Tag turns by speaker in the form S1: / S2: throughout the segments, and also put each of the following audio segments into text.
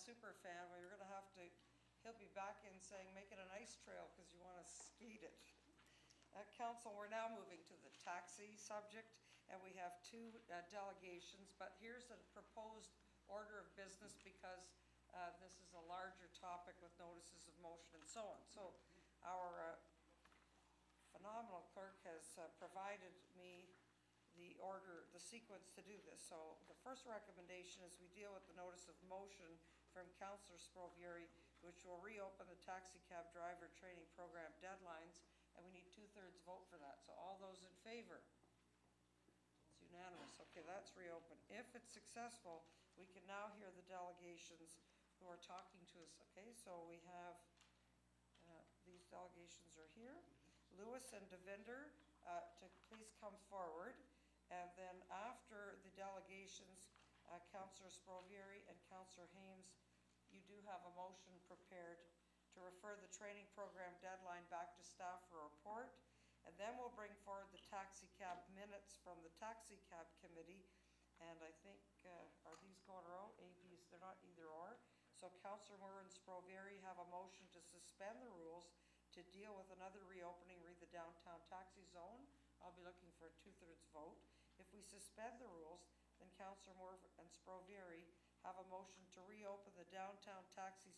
S1: super fan, we're gonna have to, he'll be back in saying, make it an ice trail because you want to skate it. Council, we're now moving to the taxi subject, and we have two delegations, but here's a proposed order of business because this is a larger topic with notices of motion and so on. So our phenomenal clerk has provided me the order, the sequence to do this. So the first recommendation is we deal with the notice of motion from Councillor Sprovieri, which will reopen the taxi cab driver training program deadlines, and we need 2/3 vote for that. So all those in favor? It's unanimous. Okay, that's reopened. If it's successful, we can now hear the delegations who are talking to us. Okay, so we have, these delegations are here. Lewis and Devinder, to please come forward. And then after the delegations, Councillor Sprovieri and Councillor Hames, you do have a motion prepared to refer the training program deadline back to staff for a report. And then we'll bring forward the taxi cab minutes from the taxi cab committee. And I think, are these going around? ABs, they're not either or. So Councillor Moore and Sprovieri have a motion to suspend the rules to deal with another reopening, read the downtown taxi zone. I'll be looking for a 2/3 vote. If we suspend the rules, then Councillor Moore and Sprovieri have a motion to reopen the downtown taxi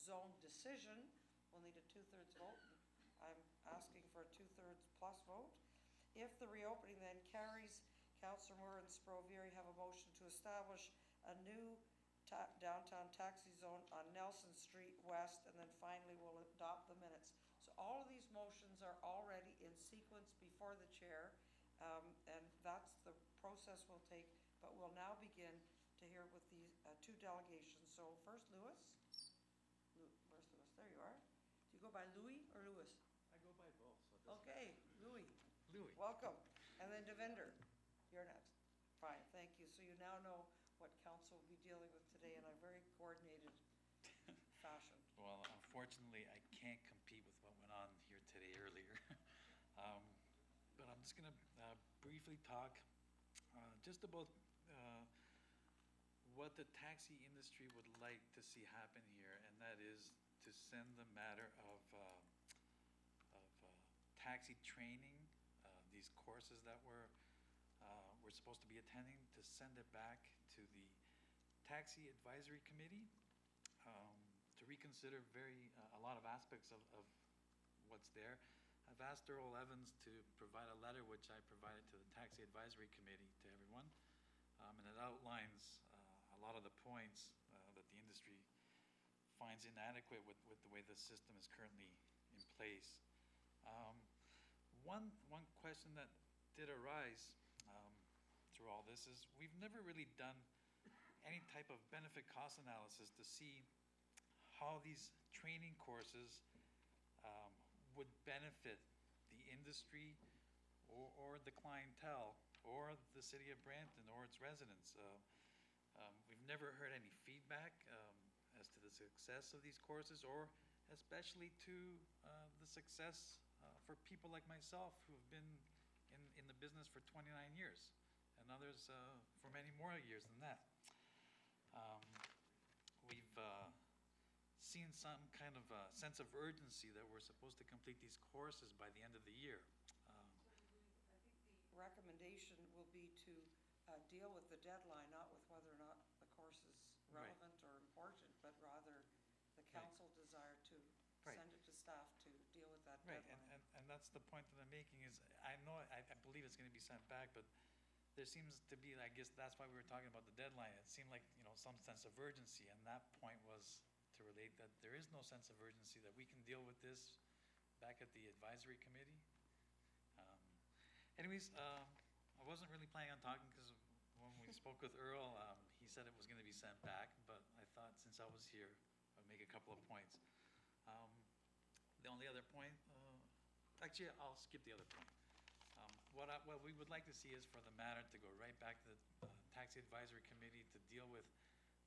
S1: zone decision. We'll need a 2/3 vote. I'm asking for a 2/3 plus vote. If the reopening then carries, Councillor Moore and Sprovieri have a motion to establish a new downtown taxi zone on Nelson Street West, and then finally we'll adopt the minutes. So all of these motions are already in sequence before the chair, and that's the process we'll take, but we'll now begin to hear with these two delegations. So first, Lewis. Where's Lewis? There you are. Do you go by Louis or Lewis?
S2: I go by both. So
S1: okay, Louis.
S2: Louis.
S1: Welcome. And then Devinder, you're next. Fine, thank you. So you now know what council will be dealing with today in a very coordinated fashion.
S3: Well, unfortunately, I can't compete with what went on here today earlier. But I'm just going to briefly talk just about what the taxi industry would like to see happen here, and that is to send the matter of taxi training, these courses that we're supposed to be attending, to send it back to the Taxi Advisory Committee to reconsider a lot of aspects of what's there. I've asked Earl Evans to provide a letter, which I provided to the Taxi Advisory Committee to everyone, and it outlines a lot of the points that the industry finds inadequate with the way the system is currently in place. One question that did arise through all this is we've never really done any type of benefit cost analysis to see how these training courses would benefit the industry or the clientele or the city of Brampton or its residents. We've never heard any feedback as to the success of these courses, or especially to the success for people like myself who have been in the business for 29 years, and others for many more years than that. We've seen some kind of a sense of urgency that we're supposed to complete these courses by the end of the year.
S1: I think the recommendation will be to deal with the deadline, not with whether or not the course is relevant or important, but rather the council desire to send it to staff to deal with that deadline.
S3: And that's the point that I'm making is I believe it's going to be sent back, but there seems to be, I guess that's why we were talking about the deadline. It seemed like, some sense of urgency, and that point was to relate that there is no sense of urgency, that we can deal with this back at the advisory committee. Anyways, I wasn't really planning on talking because when we spoke with Earl, he said it was going to be sent back, but I thought since I was here, I'd make a couple of points. The only other point, actually, I'll skip the other point. What we would like to see is for the matter to go right back to the Taxi Advisory Committee to deal with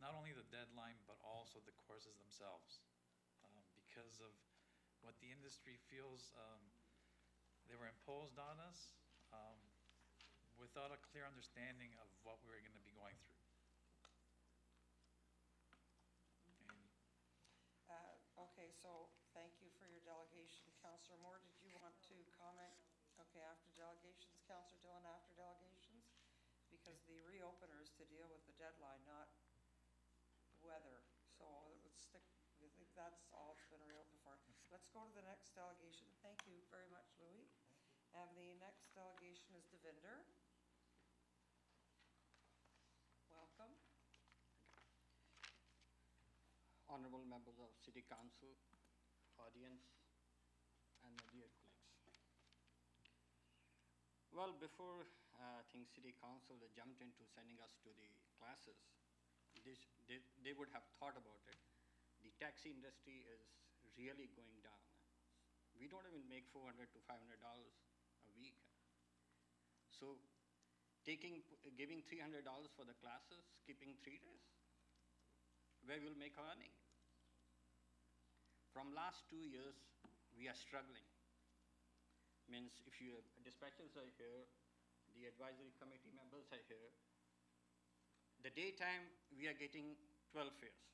S3: not only the deadline, but also the courses themselves. Because of what the industry feels they were imposed on us without a clear understanding of what we were going to be going through.
S1: so thank you for your delegation. Councillor Moore, did you want to comment? Okay, after delegations, Councillor Dillon after delegations? Because the reopener is to deal with the deadline, not weather. So let's stick, I think that's all it's been reopened for. Let's go to the next delegation. Thank you very much, Louis. And the next delegation is Devinder. Welcome.
S2: Honorable members of City Council, audience, and my dear colleagues. Well, before I think City Council jumped into sending us to the classes, they would have thought about it. The taxi industry is really going down. We don't even make $400 to $500 a week. So giving $300 for the classes, skipping 3 days, where we'll make our earning. From last 2 years, we are struggling. Means if you dispatchers are here, the advisory committee members are here. The daytime, we are getting 12 fares.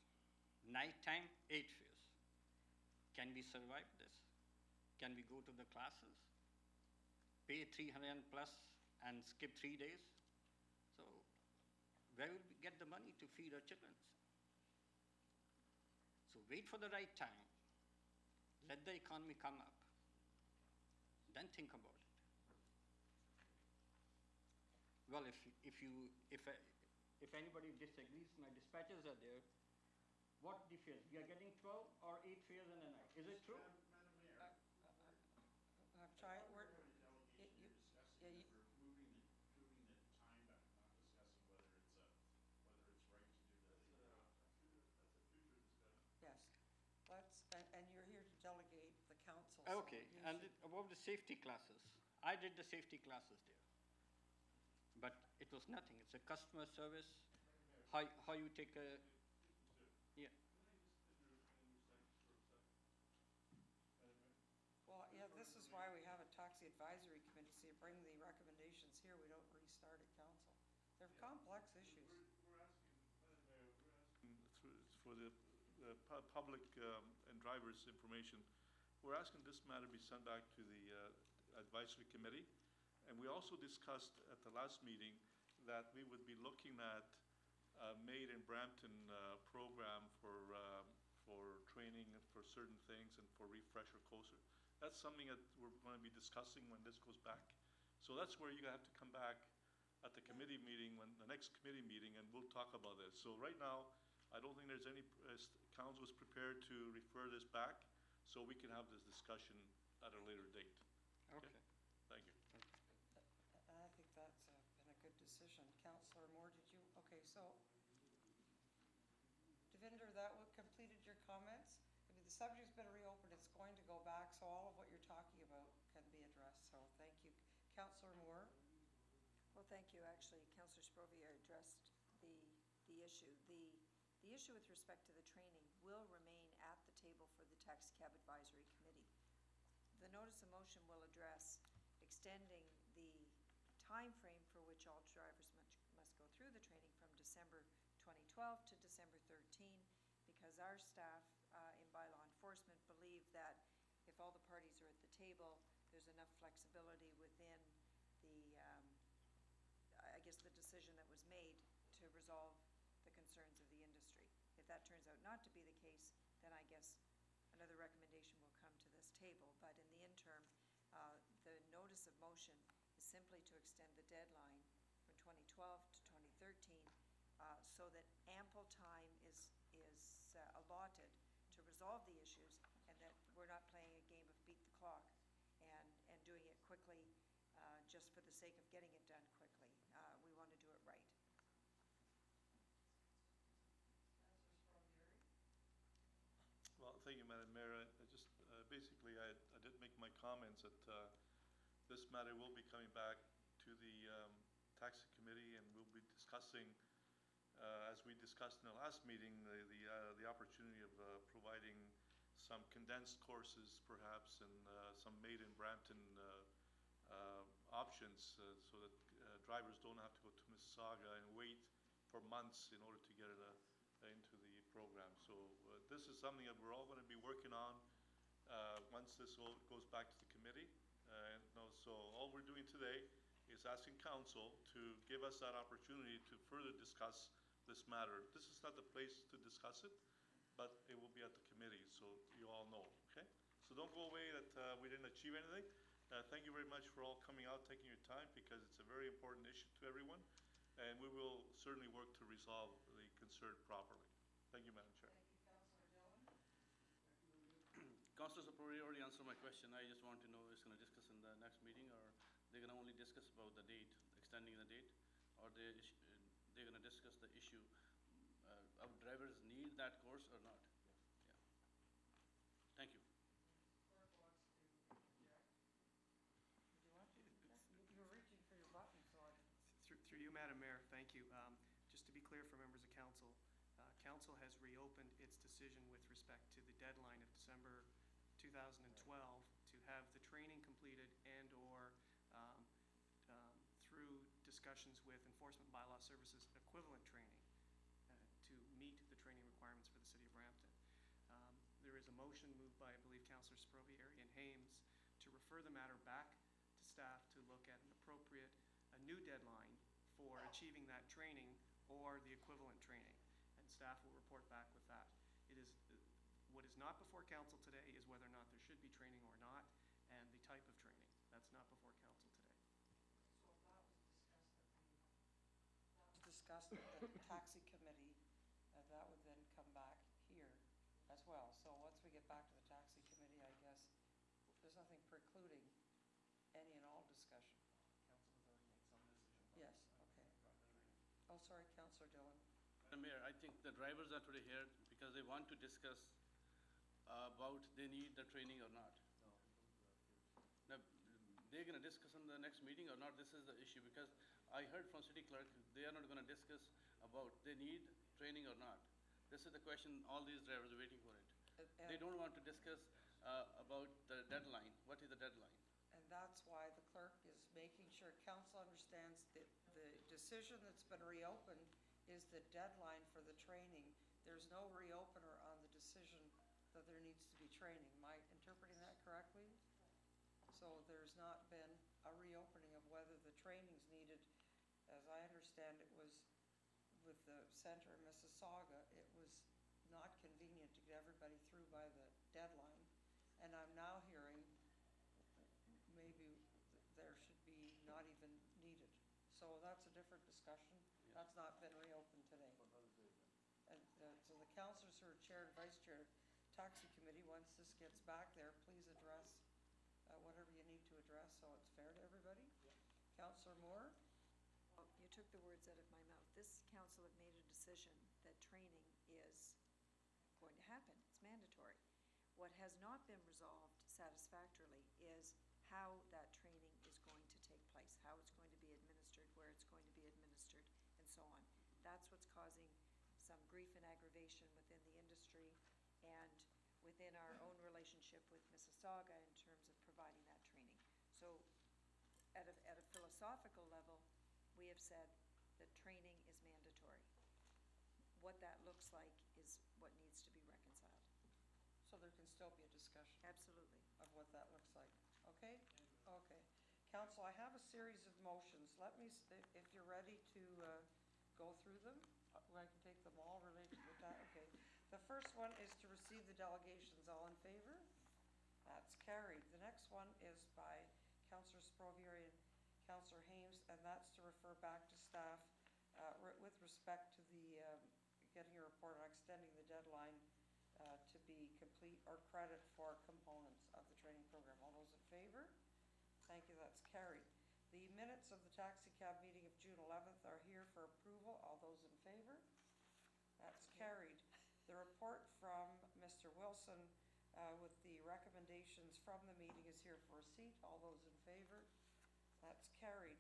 S2: Nighttime, 8 fares. Can we survive this? Can we go to the classes? Pay 300 plus and skip 3 days? So where will we get the money to feed our children? So wait for the right time. Let the economy come up. Then think about it. Well, if anybody disagrees, my dispatchers are there. What the fares? We are getting 12 or 8 fares in a night. Is it true?
S4: Madam Mayor.
S1: I'm trying,
S4: We're
S1: we're,
S4: delegating,
S1: you-
S4: you're
S1: yeah,
S4: discussing, we're moving the time back, not discussing whether it's right to do that thing or not. That's a future discussion.
S1: yes. And you're here to delegate the council.
S2: Okay,
S1: so you
S2: and
S1: should-
S2: about the safety classes. I did the safety classes there. But it was nothing. It's a customer service. How you take a, yeah.
S1: Well, yeah, this is why we have a taxi advisory committee, so you bring the recommendations here, we don't restart at council. They're complex issues.
S4: We're asking, Madam Mayor, we're asking.
S5: For the public and drivers' information, we're asking this matter be sent back to the advisory committee. And we also discussed at the last meeting that we would be looking at Made in Brampton program for training for certain things and for refresher courses. That's something that we're going to be discussing when this goes back. So that's where you have to come back at the committee meeting, when the next committee meeting, and we'll talk about this. So right now, I don't think there's any, council is prepared to refer this back, so we can have this discussion at a later date.
S2: Okay.
S5: Thank you.
S1: And I think that's been a good decision. Councillor Moore, did you, okay, so, Devinder, that completed your comments? I mean, the subject's been reopened, it's going to go back, so all of what you're talking about can be addressed, so thank you. Councillor Moore?
S6: Well, thank you. Actually, Councillor Sprovier addressed the issue. The issue with respect to the training will remain at the table for the Taxi Cab Advisory Committee. The notice of motion will address extending the time frame for which all drivers must go through the training from December 2012 to December 13, because our staff in bylaw enforcement believe that if all the parties are at the table, there's enough flexibility within the I guess the decision that was made to resolve the concerns of the industry. If that turns out not to be the case, then I guess another recommendation will come to this table. But in the interim, the notice of motion is simply to extend the deadline from 2012 to 2013 so that ample time is allotted to resolve the issues, and that we're not playing a game of beat the clock and doing it quickly just for the sake of getting it done quickly. We want to do it right.
S5: Well, thank you, Madam Mayor. I just, basically, I did make my comments that this matter will be coming back to the taxi committee, and we'll be discussing, as we discussed in the last meeting, the opportunity of providing some condensed courses, perhaps, and some Made in Brampton options, so that drivers don't have to go to Mississauga and wait for months in order to get into the program. So this is something that we're all going to be working on once this all goes back to the committee. So all we're doing today is asking council to give us that opportunity to further discuss this matter. This is not the place to discuss it, but it will be at the committee, so you all know, okay? So don't go away that we didn't achieve anything. Thank you very much for all coming out, taking your time, because it's a very important issue to everyone, and we will certainly work to resolve the concern properly. Thank you, Madam Chair.
S1: Thank you, Councillor Dillon.
S7: Councillor Sapori already answered my question. I just want to know, is going to discuss in the next meeting, or they're going to only discuss about the date, extending the date, or they're going to discuss the issue, of drivers need that course or not? Yeah. Thank you.
S1: Clerk wants to interject. Did you want to? You were reaching for your button, so I.
S8: Through you, Madam Mayor, thank you. Just to be clear for members of council, council has reopened its decision with respect to the deadline of December 2012 to have the training completed and/or through discussions with Enforcement Bylaw Services equivalent training to meet the training requirements for the city of Brampton. There is a motion moved by, I believe, Councillor Sprovieri and Hames to refer the matter back to staff to look at a new deadline for achieving that training or the equivalent training, and staff will report back with that. What is not before council today is whether or not there should be training or not, and the type of training. That's not before council today.
S1: So that was discussed at the taxi committee, and that would then come back here as well. So once we get back to the taxi committee, I guess, there's nothing precluding any and all discussion. Yes, okay. Oh, sorry, Councillor Dillon.
S7: Madam Mayor, I think the drivers are today here because they want to discuss about they need the training or not. Now, they're going to discuss in the next meeting or not, this is the issue, because I heard from city clerk, they are not going to discuss about they need training or not. This is the question all these drivers are waiting for it. They don't want to discuss about the deadline. What is the deadline?
S1: And that's why the clerk is making sure council understands that the decision that's been reopened is the deadline for the training. There's no reopener on the decision that there needs to be training. Am I interpreting that correctly? So there's not been a reopening of whether the training's needed. As I understand, it was with the center in Mississauga, it was not convenient to get everybody through by the deadline. And I'm now hearing maybe there should be not even needed. So that's a different discussion.
S7: Yes.
S1: That's not been reopened today. And so the councillors who are chair and vice chair taxi committee, once this gets back there, please address whatever you need to address so it's fair to everybody. Councillor Moore?
S6: Well, you took the words out of my mouth. This council have made a decision that training is going to happen. It's mandatory. What has not been resolved satisfactorily is how that training is going to take place, how it's going to be administered, where it's going to be administered, and so on. That's what's causing some grief and aggravation within the industry and within our own relationship with Mississauga in terms of providing that training. So at a philosophical level, we have said that training is mandatory. What that looks like is what needs to be reconciled.
S1: So there can still be a discussion
S6: Absolutely.
S1: of what that looks like. Okay? Okay. Council, I have a series of motions. Let me, if you're ready to go through them, I can take them all related with that. Okay. The first one is to receive the delegations. All in favor? That's carried. The next one is by Councillor Sprovieri and Councillor Hames, and that's to refer back to staff with respect to the getting a report on extending the deadline to be complete or credit for components of the training program. All those in favor? Thank you, that's carried. The minutes of the taxi cab meeting of June 11th are here for approval. All those in favor? That's carried. The report from Mr. Wilson with the recommendations from the meeting is here for receipt. All those in favor? That's carried.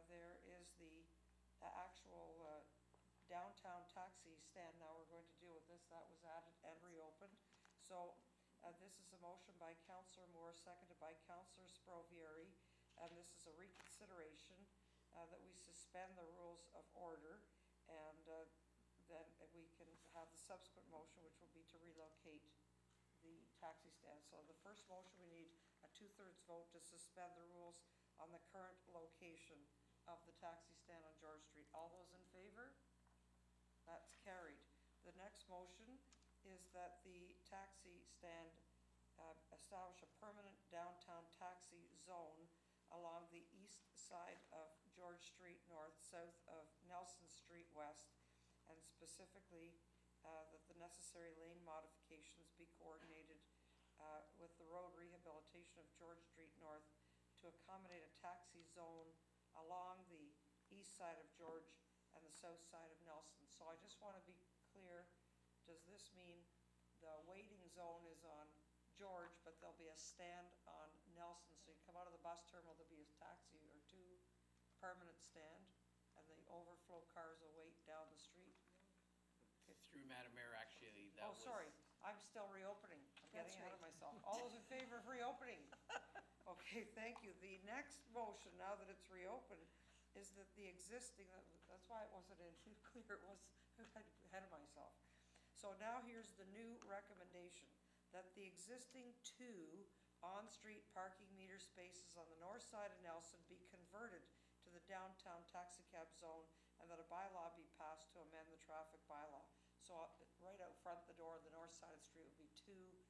S1: There is the actual downtown taxi stand. Now we're going to deal with this. That was added and reopened. So this is a motion by Councillor Moore, seconded by Councillor Sprovieri, and this is a reconsideration that we suspend the rules of order, and then we can have the subsequent motion, which will be to relocate the taxi stand. So the first motion, we need a 2/3 vote to suspend the rules on the current location of the taxi stand on George Street. All those in favor? That's carried. The next motion is that the taxi stand establish a permanent downtown taxi zone along the east side of George Street North, south of Nelson Street West, and specifically that the necessary lane modifications be coordinated with the road rehabilitation of George Street North to accommodate a taxi zone along the east side of George and the south side of Nelson. So I just want to be clear, does this mean the waiting zone is on George, but there'll be a stand on Nelson? So you come out of the bus terminal, there'll be a taxi or two permanent stand, and the overflow cars will wait down the street?
S9: Through Madam Mayor, actually, that
S1: Oh,
S9: was.
S1: sorry, I'm still reopening. I'm
S6: That's
S1: getting ahead of
S6: right.
S1: myself. All those in favor of reopening? Okay, thank you. The next motion, now that it's reopened, is that the existing, that's why it wasn't in clear, it was ahead of myself. So now here's the new recommendation, that the existing 2 on-street parking meter spaces on the north side of Nelson be converted to the downtown taxi cab zone, and that a bylaw be passed to amend the traffic bylaw. So right out front the door of the north side of the street will be 2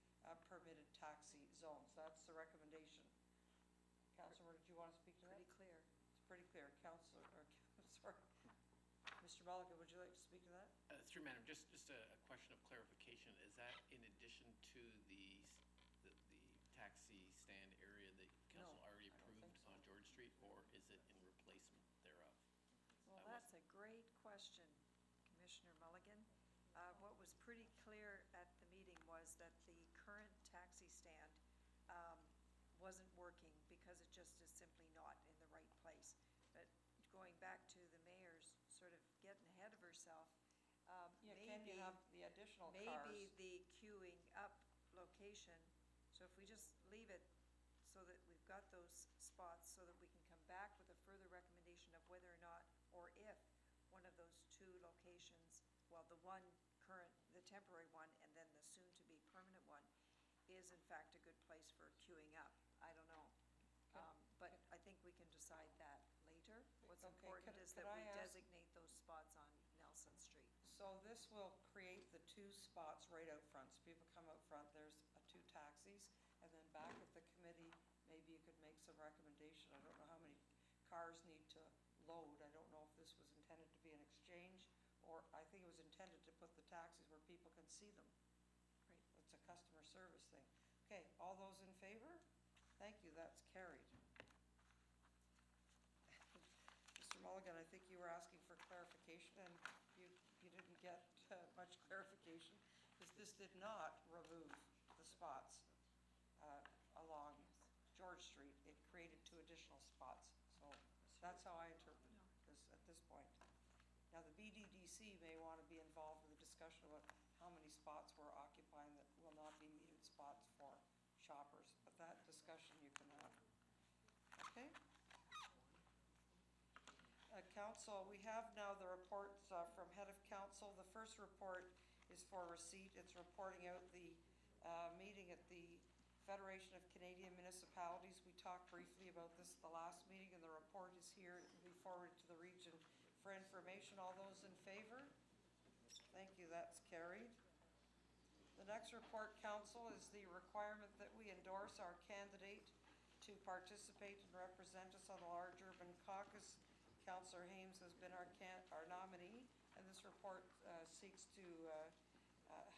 S1: permitted taxi zones. That's the recommendation. Councilor, did you want to speak to that?
S6: Pretty clear.
S1: It's pretty clear. Councilor, or, sorry. Mr. Mulligan, would you like to speak to that?
S9: Through Madam, just a question of clarification. Is that in addition to the taxi stand area that council
S1: No,
S9: already
S1: I don't
S9: approved
S1: think so.
S9: on George Street, or is it in replacement thereof?
S6: Well,
S9: I
S6: that's a great question, Commissioner Mulligan. What was pretty clear at the meeting was that the current taxi stand wasn't working because it just is simply not in the right place. But going back to the mayor's sort of getting ahead of herself,
S1: Yeah, can you
S6: maybe,
S1: have the additional cars?
S6: maybe the queuing up location, so if we just leave it so that we've got those spots, so that we can come back with a further recommendation of whether or not, or if, one of those 2 locations, well, the one current, the temporary one, and then the soon-to-be permanent one, is in fact a good place for queuing up. I don't know. But I think we can decide that later. What's
S1: Okay,
S6: important
S1: could-
S6: is
S1: could
S6: that we
S1: I ask-
S6: designate those spots on Nelson Street.
S1: So this will create the 2 spots right out front. So people come out front, there's 2 taxis, and then back at the committee, maybe you could make some recommendation. I don't know how many cars need to load. I don't know if this was intended to be an exchange, or I think it was intended to put the taxis where people can see them.
S6: Right.
S1: It's a customer service thing. Okay, all those in favor? Thank you, that's carried. Mr. Mulligan, I think you were asking for clarification, and you didn't get much clarification, because this did not remove the spots along George Street. It created 2 additional spots. So that's how I interpret this at this point. Now, the BDDC may want to be involved in the discussion about how many spots we're occupying that will not be metered spots for shoppers, but that discussion you can have. Okay? Council, we have now the reports from head of council. The first report is for receipt. It's reporting out the meeting at the Federation of Canadian Municipalities. We talked briefly about this at the last meeting, and the report is here. It will be forwarded to the region for information. All those in favor? Thank you, that's carried. The next report, council, is the requirement that we endorse our candidate to participate and represent us on the large urban caucus. Councillor Hames has been our nominee, and this report seeks to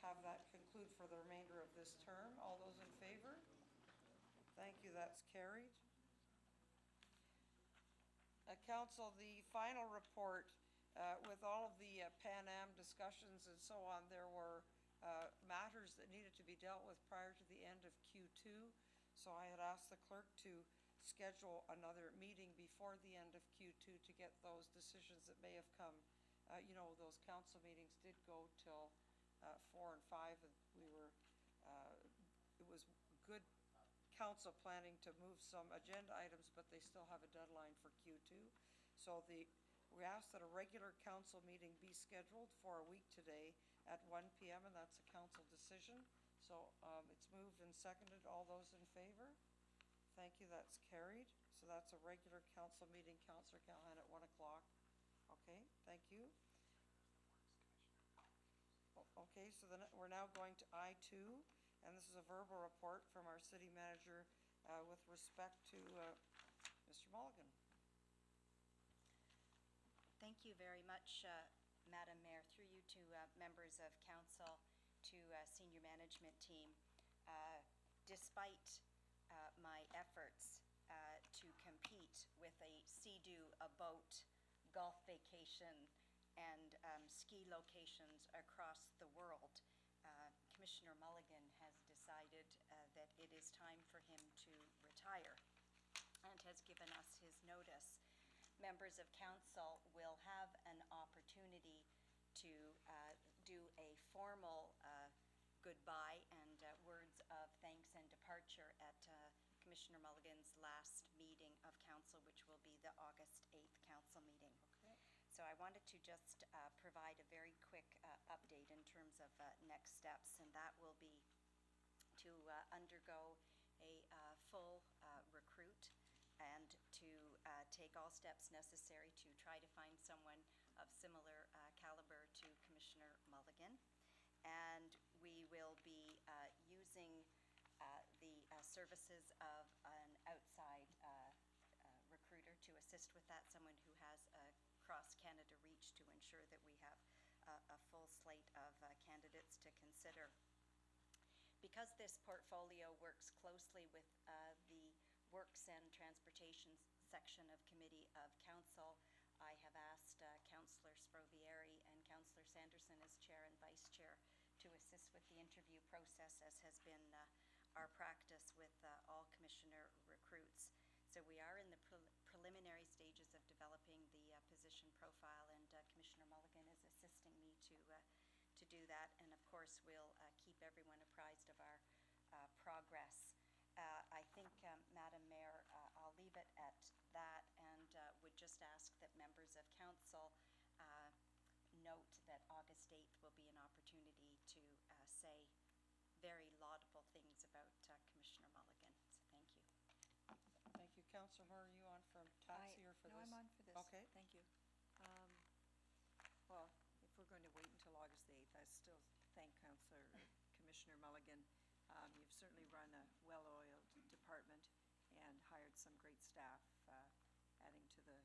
S1: have that conclude for the remainder of this term. All those in favor? Thank you, that's carried. Council, the final report, with all of the Pan Am discussions and so on, there were matters that needed to be dealt with prior to the end of Q2. So I had asked the clerk to schedule another meeting before the end of Q2 to get those decisions that may have come. Those council meetings did go till 4 and 5, and it was good council planning to move some agenda items, but they still have a deadline for Q2. So we asked that a regular council meeting be scheduled for a week today at 1 PM, and that's a council decision. So it's moved and seconded. All those in favor? Thank you, that's carried. So that's a regular council meeting, Councillor Callahan, at 1 o'clock. Okay, thank you. Okay, so then we're now going to I2, and this is a verbal report from our city manager with respect to Mr. Mulligan.
S10: Thank you very much, Madam Mayor, through you to members of council, to senior management team. Despite my efforts to compete with a sea-doo, a boat, golf vacation, and ski locations across the world, Commissioner Mulligan has decided that it is time for him to retire and has given us his notice. Members of council will have an opportunity to do a formal goodbye and words of thanks and departure at Commissioner Mulligan's last meeting of council, which will be the August 8th council meeting.
S1: Okay.
S10: So I wanted to just provide a very quick update in terms of next steps, and that will be to undergo a full recruit and to take all steps necessary to try to find someone of similar caliber to Commissioner Mulligan. And we will be using the services of an outside recruiter to assist with that, someone who has a cross-Canada reach to ensure that we have a full slate of candidates to consider. Because this portfolio works closely with the Works and Transportation section of Committee of Council, I have asked Councillor Sprovieri and Councillor Sanderson as Chair and Vice Chair to assist with the interview process, as has been our practice with all commissioner recruits. So we are in the preliminary stages of developing the position profile, and Commissioner Mulligan is assisting me to do that. And of course, we'll keep everyone apprised of our progress. I think, Madam Mayor, I'll leave it at that, and would just ask that members of council note that August 8th will be an opportunity to say very laudable things about Commissioner Mulligan. So thank you.
S1: Thank you. Councillor Moore, are you on from taxi or for this?
S6: No, I'm on for this.
S1: Okay.
S6: Thank you. Well, if we're going to wait until August the 8th, I still thank Commissioner Mulligan. You've certainly run a well-oiled department and hired some great staff, adding to the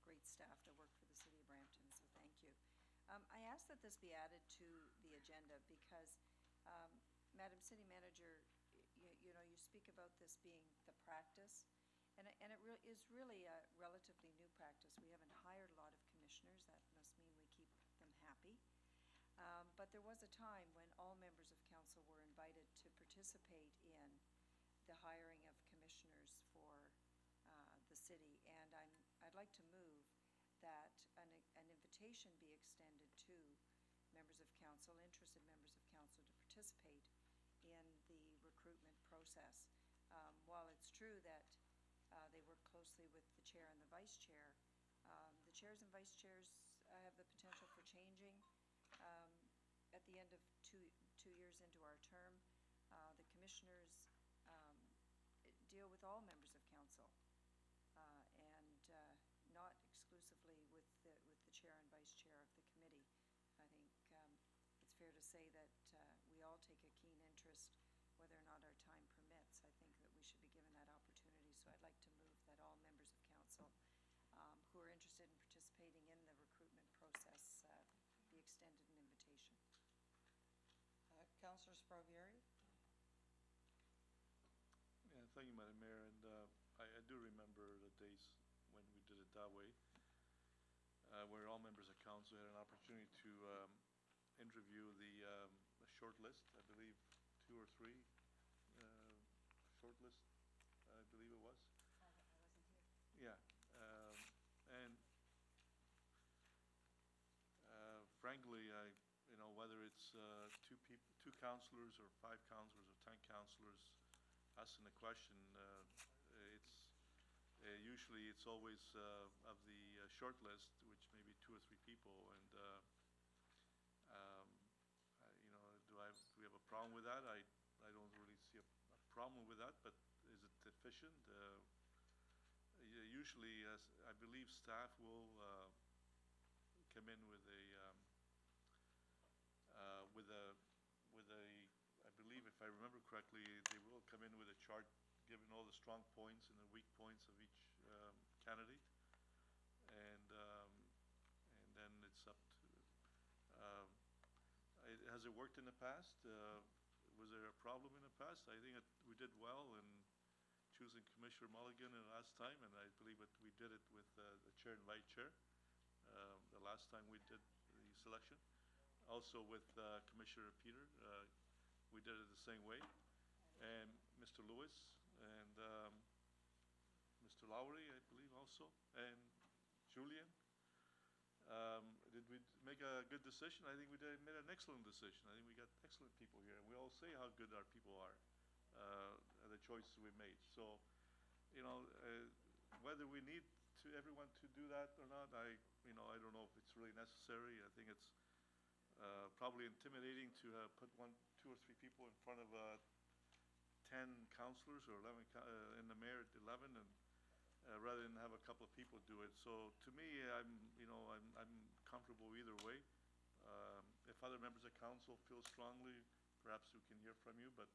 S6: great staff that work for the City of Brampton, so thank you. I ask that this be added to the agenda because, Madam City Manager, you know, you speak about this being the practice, and it is really a relatively new practice. We haven't hired a lot of commissioners. That must mean we keep them happy. But there was a time when all members of council were invited to participate in the hiring of commissioners for the city, and I'd like to move that an invitation be extended to members of council, interested members of council, to participate in the recruitment process. While it's true that they work closely with the chair and the vice chair, the chairs and vice chairs have the potential for changing at the end of two years into our term. The commissioners deal with all members of council, and not exclusively with the chair and vice chair of the committee. I think it's fair to say that we all take a keen interest, whether or not our time permits. I think that we should be given that opportunity. So I'd like to move that all members of council who are interested in participating in the recruitment process be extended an invitation.
S1: Councillor Sprovieri?
S5: Yeah, thank you, Madam Mayor, and I do remember the days when we did it that way, where all members of council had an opportunity to interview the short list. I believe 2 or 3 short list, I believe it was.
S10: I wasn't here.
S5: Yeah, and frankly, you know, whether it's 2 councillors or 5 councillors or 10 councillors asking the question, it's usually it's always of the short list, which may be 2 or 3 people, and wrong with that. I don't really see a problem with that, but is it efficient? Usually, as I believe staff will come in with a, with a, with a, I believe if I remember correctly, they will come in with a chart giving all the strong points and the weak points of each candidate. And then it's up to, um, has it worked in the past? Was there a problem in the past? I think we did well in choosing Commissioner Mulligan the last time, and I believe that we did it with the chair and vice chair the last time we did the selection. Also with Commissioner Peter, we did it the same way. And Mr. Lewis and Mr. Lowry, I believe also, and Julian. Did we make a good decision? I think we made an excellent decision. I think we got excellent people here. And we all say how good our people are, the choices we made. So, whether we need everyone to do that or not, I don't know if it's really necessary. I think it's probably intimidating to put 1, 2, or 3 people in front of 10 councilors or 11 in the mayor at 11, and rather than have a couple of people do it. So to me, I'm comfortable either way. If other members of council feel strongly, perhaps we can hear from you, but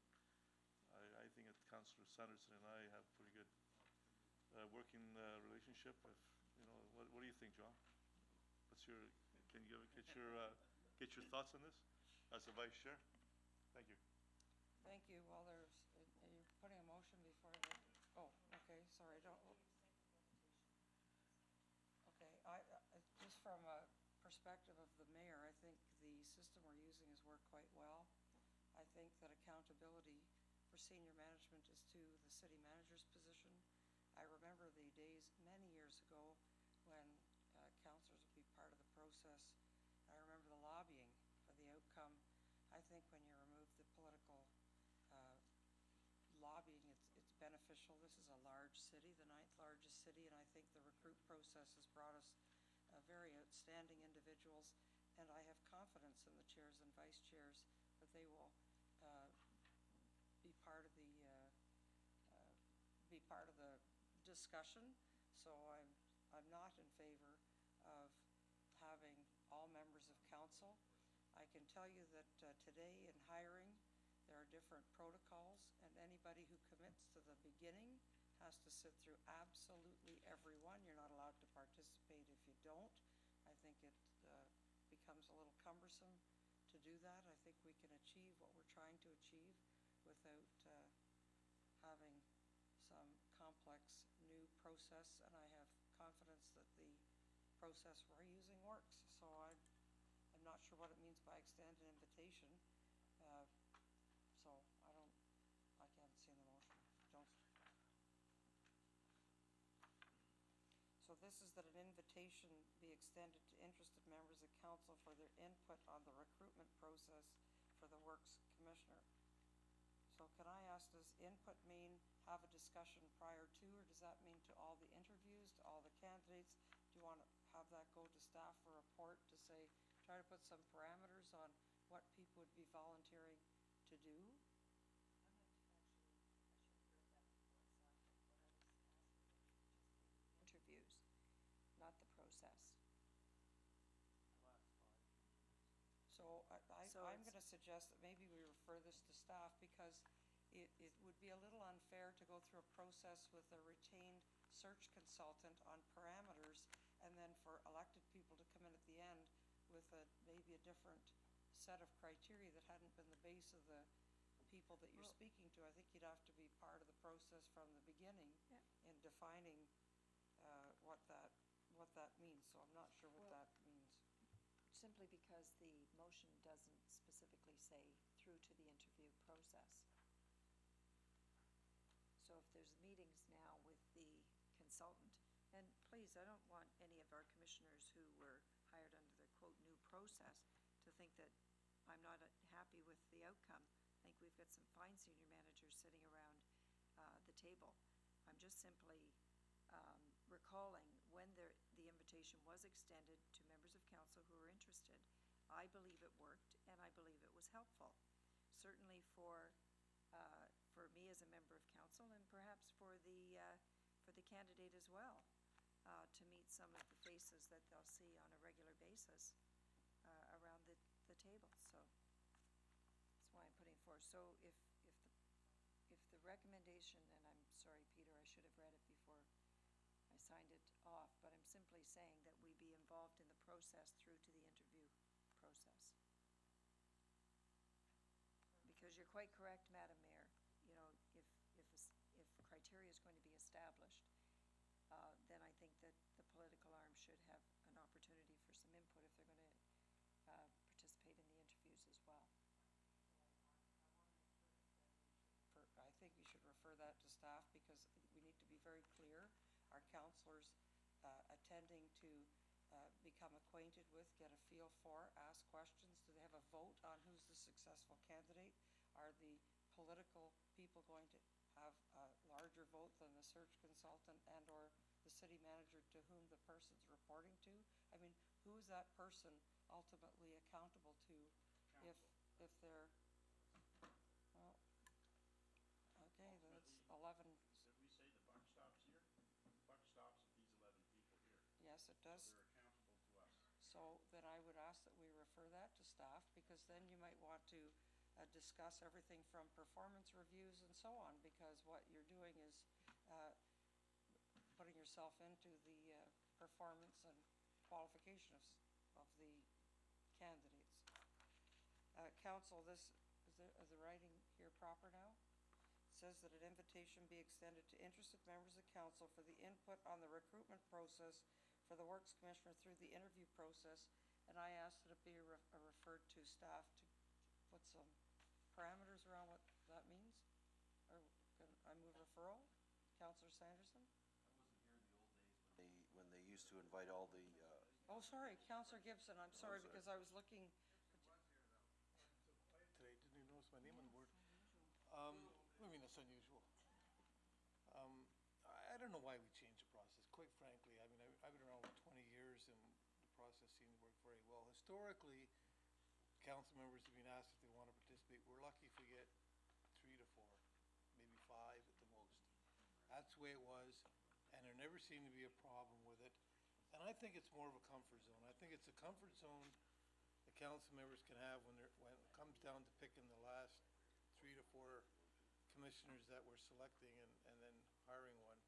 S5: I think that Councilor Sanderson and I have pretty good working relationship. What do you think, John? Can you get your thoughts on this as the vice chair? Thank you.
S1: Thank you. Well, you're putting a motion before the, oh, okay, sorry, okay, just from a perspective of the mayor, I think the system we're using has worked quite well. I think that accountability for senior management is to the city manager's position. I remember the days many years ago when councilors would be part of the process. I remember the lobbying for the outcome. I think when you remove the political lobbying, it's beneficial. This is a large city, the 9th largest city, and I think the recruit process has brought us very outstanding individuals, and I have confidence in the chairs and vice chairs that they will be part of the discussion. So I'm not in favor of having all members of council. I can tell you that today in hiring, there are different protocols, and anybody who commits to the beginning has to sit through absolutely every one. You're not allowed to participate if you don't. I think it becomes a little cumbersome to do that. I think we can achieve what we're trying to achieve without having some complex new process, and I have confidence that the process we're using works. So I'm not sure what it means by extend an invitation. So I can't see in the motion. So this is that an invitation be extended to interested members of council for their input on the recruitment process for the Works Commissioner. So can I ask, does input mean have a discussion prior to, or does that mean to all the interviews, to all the candidates? Do you want to have that go to staff for a report to say, try to put some parameters on what people would be volunteering to do?
S6: Interviews, not the process.
S1: So
S6: So
S1: I'm
S6: it's-
S1: going to suggest that maybe we refer this to staff, because it would be a little unfair to go through a process with a retained search consultant on parameters, and then for elected people to come in at the end with maybe a different set of criteria that hadn't been the base of the people that you're speaking to. I think you'd have to be part of the process from the beginning in defining what that means. So I'm not sure what that means.
S6: Simply because the motion doesn't specifically say through to the interview process. So if there's meetings now with the consultant, and please, I don't want any of our commissioners who were hired under the quote new process to think that I'm not happy with the outcome. I think we've got some fine senior managers sitting around the table. I'm just simply recalling when the invitation was extended to members of council who were interested. I believe it worked, and I believe it was helpful. certainly for me as a member of council, and perhaps for the candidate as well, to meet some of the faces that they'll see on a regular basis around the table. So that's why I'm putting forward. So if the recommendation, and I'm sorry, Peter, I should have read it before I signed it off, but I'm simply saying that we be involved in the process through to the interview process. Because you're quite correct, Madam Mayor, you know, if criteria is going to be established, then I think that the political arm should have an opportunity for some input if they're going to participate in the interviews as well.
S1: I think you should refer that to staff, because we need to be very clear. Our councillors attending to become acquainted with, get a feel for, ask questions. Do they have a vote on who's the successful candidate? Are the political people going to have a larger vote than the search consultant and or the city manager to whom the person's reporting to? I mean, who is that person ultimately accountable to if they're, well, okay, that's 11.
S4: Did we say the buck stops here? The buck stops at these 11 people here.
S1: Yes, it does.
S4: So they're accountable to us.
S1: So then I would ask that we refer that to staff, because then you might want to discuss everything from performance reviews and so on, because what you're doing is putting yourself into the performance and qualification of the candidates. Council, is the writing here proper now? It says that an invitation be extended to interested members of council for the input on the recruitment process for the Works Commissioner through the interview process, and I asked that it be referred to staff to put some parameters around what that means. Or can I move referral? Councillor Sanderson?
S11: When they used to invite all the,
S1: Oh, sorry, Councillor Gibson, I'm sorry, because I was looking.
S12: Today, didn't even notice my name on the board. I mean, that's unusual. I don't know why we changed the process, quite frankly. I mean, I've been around for 20 years, and the process seemed to work very well. Historically, council members have been asked if they want to participate. We're lucky if we get 3 to 4, maybe 5 at the most. That's the way it was, and there never seemed to be a problem with it. And I think it's more of a comfort zone. I think it's a comfort zone the council members can have when it comes down to picking the last 3 to 4 commissioners that we're selecting and then hiring one.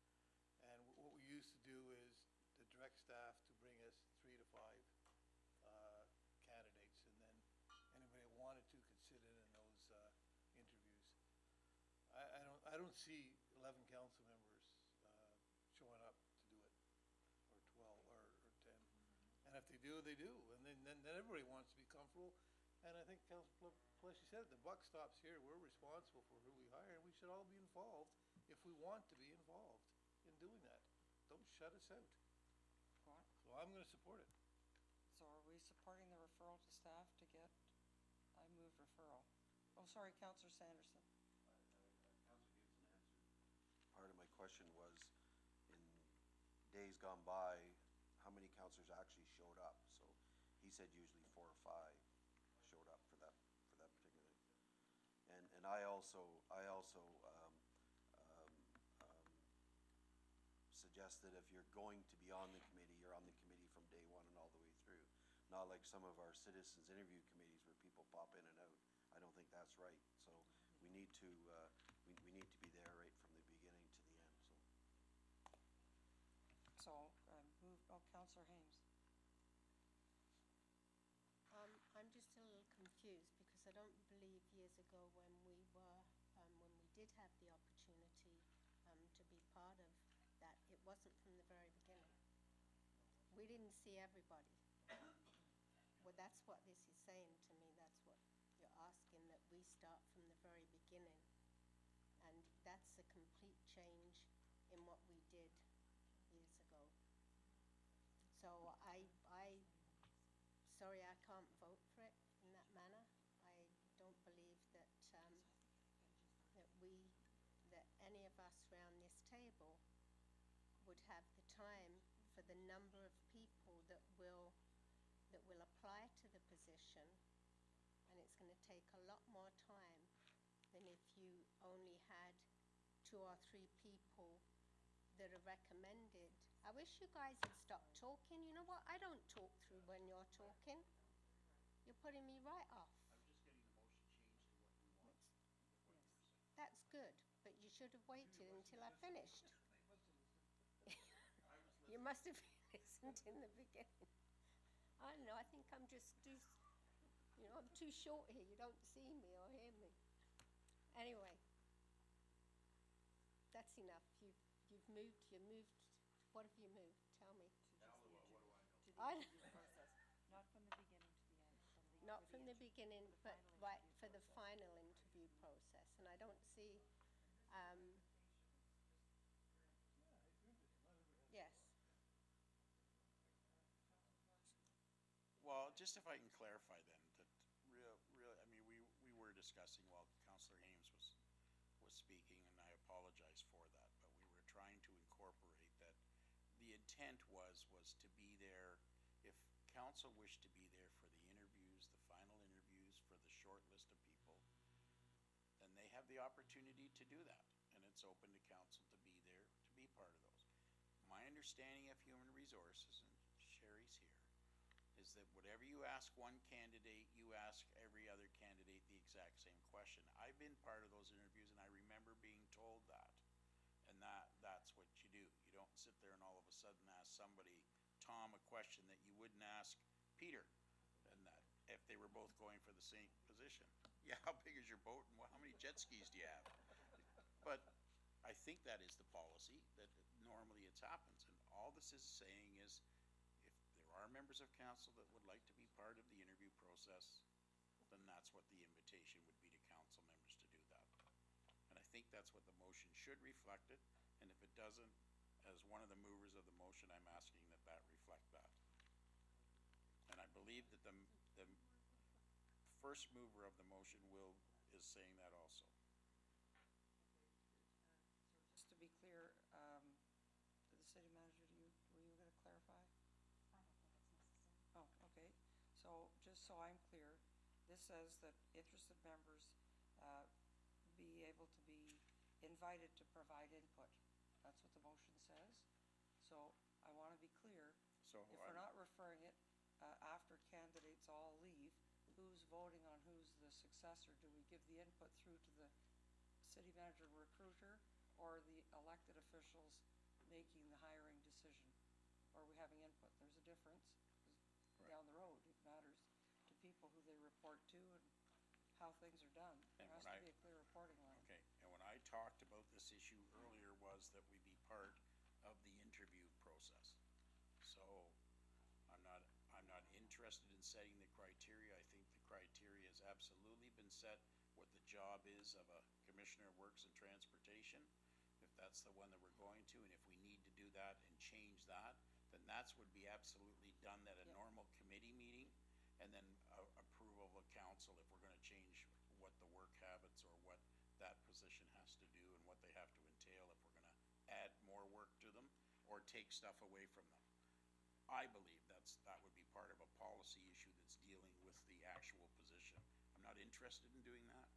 S12: And what we used to do is to direct staff to bring us 3 to 5 candidates, and then anybody that wanted to could sit in those interviews. I don't see 11 council members showing up to do it, or 12 or 10. And if they do, they do. And then everybody wants to be comfortable. And I think Councilor Pleshy said it, the buck stops here. We're responsible for who we hire, and we should all be involved if we want to be involved in doing that. Don't shut us out.
S1: What?
S12: So I'm going to support it.
S1: So are we supporting the referral to staff to get, I move referral. Oh, sorry, Councillor Sanderson.
S11: Councilor Gibson answered. Part of my question was, in days gone by, how many councillors actually showed up? So he said usually 4 or 5 showed up for that particular. And I also suggest that if you're going to be on the committee, you're on the committee from day one and all the way through. Not like some of our citizens interview committees where people pop in and out. I don't think that's right. So we need to we need to be there right from the beginning to the end.
S1: So move, Councillor Hames.
S13: I'm just a little confused, because I don't believe years ago when we did have the opportunity to be part of that, it wasn't from the very beginning. We didn't see everybody. Well, that's what this is saying to me. That's what you're asking, that we start from the very beginning. And that's a complete change in what we did years ago. So sorry, I can't vote for it in that manner. I don't believe that that any of us around this table would have the time for the number of people that will apply to the position, and it's going to take a lot more time and if you only had 2 or 3 people that are recommended, I wish you guys would stop talking. You know what? I don't talk through when you're talking. You're putting me right off.
S4: I'm just getting the motion changed to what we want, what you were saying.
S13: That's good, but you should have waited until I finished. You must have listened in the beginning. I don't know, I think I'm just too, I'm too short here. You don't see me or hear me. Anyway, that's enough. You've moved, what have you moved? Tell me.
S4: What do I know?
S13: I don't-
S6: Process, not from the beginning to the end,
S13: Not from the beginning, but right for the final interview process. And I don't see, yes.
S14: Well, just if I can clarify then, that I mean, we were discussing while Councillor Ames was speaking, and I apologize for that, but we were trying to incorporate that the intent was to be there, if council wished to be there for the interviews, the final interviews for the short list of people, then they have the opportunity to do that, and it's open to council to be there, to be part of those. My understanding of human resources, and Sherry's here, is that whatever you ask one candidate, you ask every other candidate the exact same question. I've been part of those interviews, and I remember being told that. And that's what you do. You don't sit there and all of a sudden ask somebody, Tom, a question that you wouldn't ask Peter, and that if they were both going for the same position. Yeah, how big is your boat, and how many jet skis do you have? But I think that is the policy, that normally it happens. And all this is saying is, if there are members of council that would like to be part of the interview process, then that's what the invitation would be to council members to do that. And I think that's what the motion should reflect it, and if it doesn't, as one of the movers of the motion, I'm asking that reflect that. And I believe that the first mover of the motion is saying that also.
S1: Just to be clear, the city manager, were you gonna clarify?
S10: I don't think it's necessary.
S1: Oh, okay. So, just so I'm clear, this says that interested members be able to be invited to provide input. That's what the motion says. So, I want to be clear,
S14: So
S1: if we're not referring it after candidates all leave, who's voting on who's the successor? Do we give the input through to the city manager recruiter, or the elected officials making the hiring decision? Or are we having input? There's a difference, 'cause down the road, it matters to people who they report to and how things are done. There
S14: And
S1: has
S14: when
S1: to be a clear reporting line.
S14: Okay, and when I talked about this issue earlier was that we be part of the interview process. So, I'm not interested in setting the criteria. I think the criteria has absolutely been set, what the job is of a Commissioner of Works and Transportation, if that's the one that we're going to, and if we need to do that and change that, then that's would be absolutely done at a normal committee meeting, and then approval of council if we're gonna change what the work habits or what that position has to do and what they have to entail, if we're gonna add more work to them or take stuff away from them. I believe that would be part of a policy issue that's dealing with the actual position. I'm not interested in doing that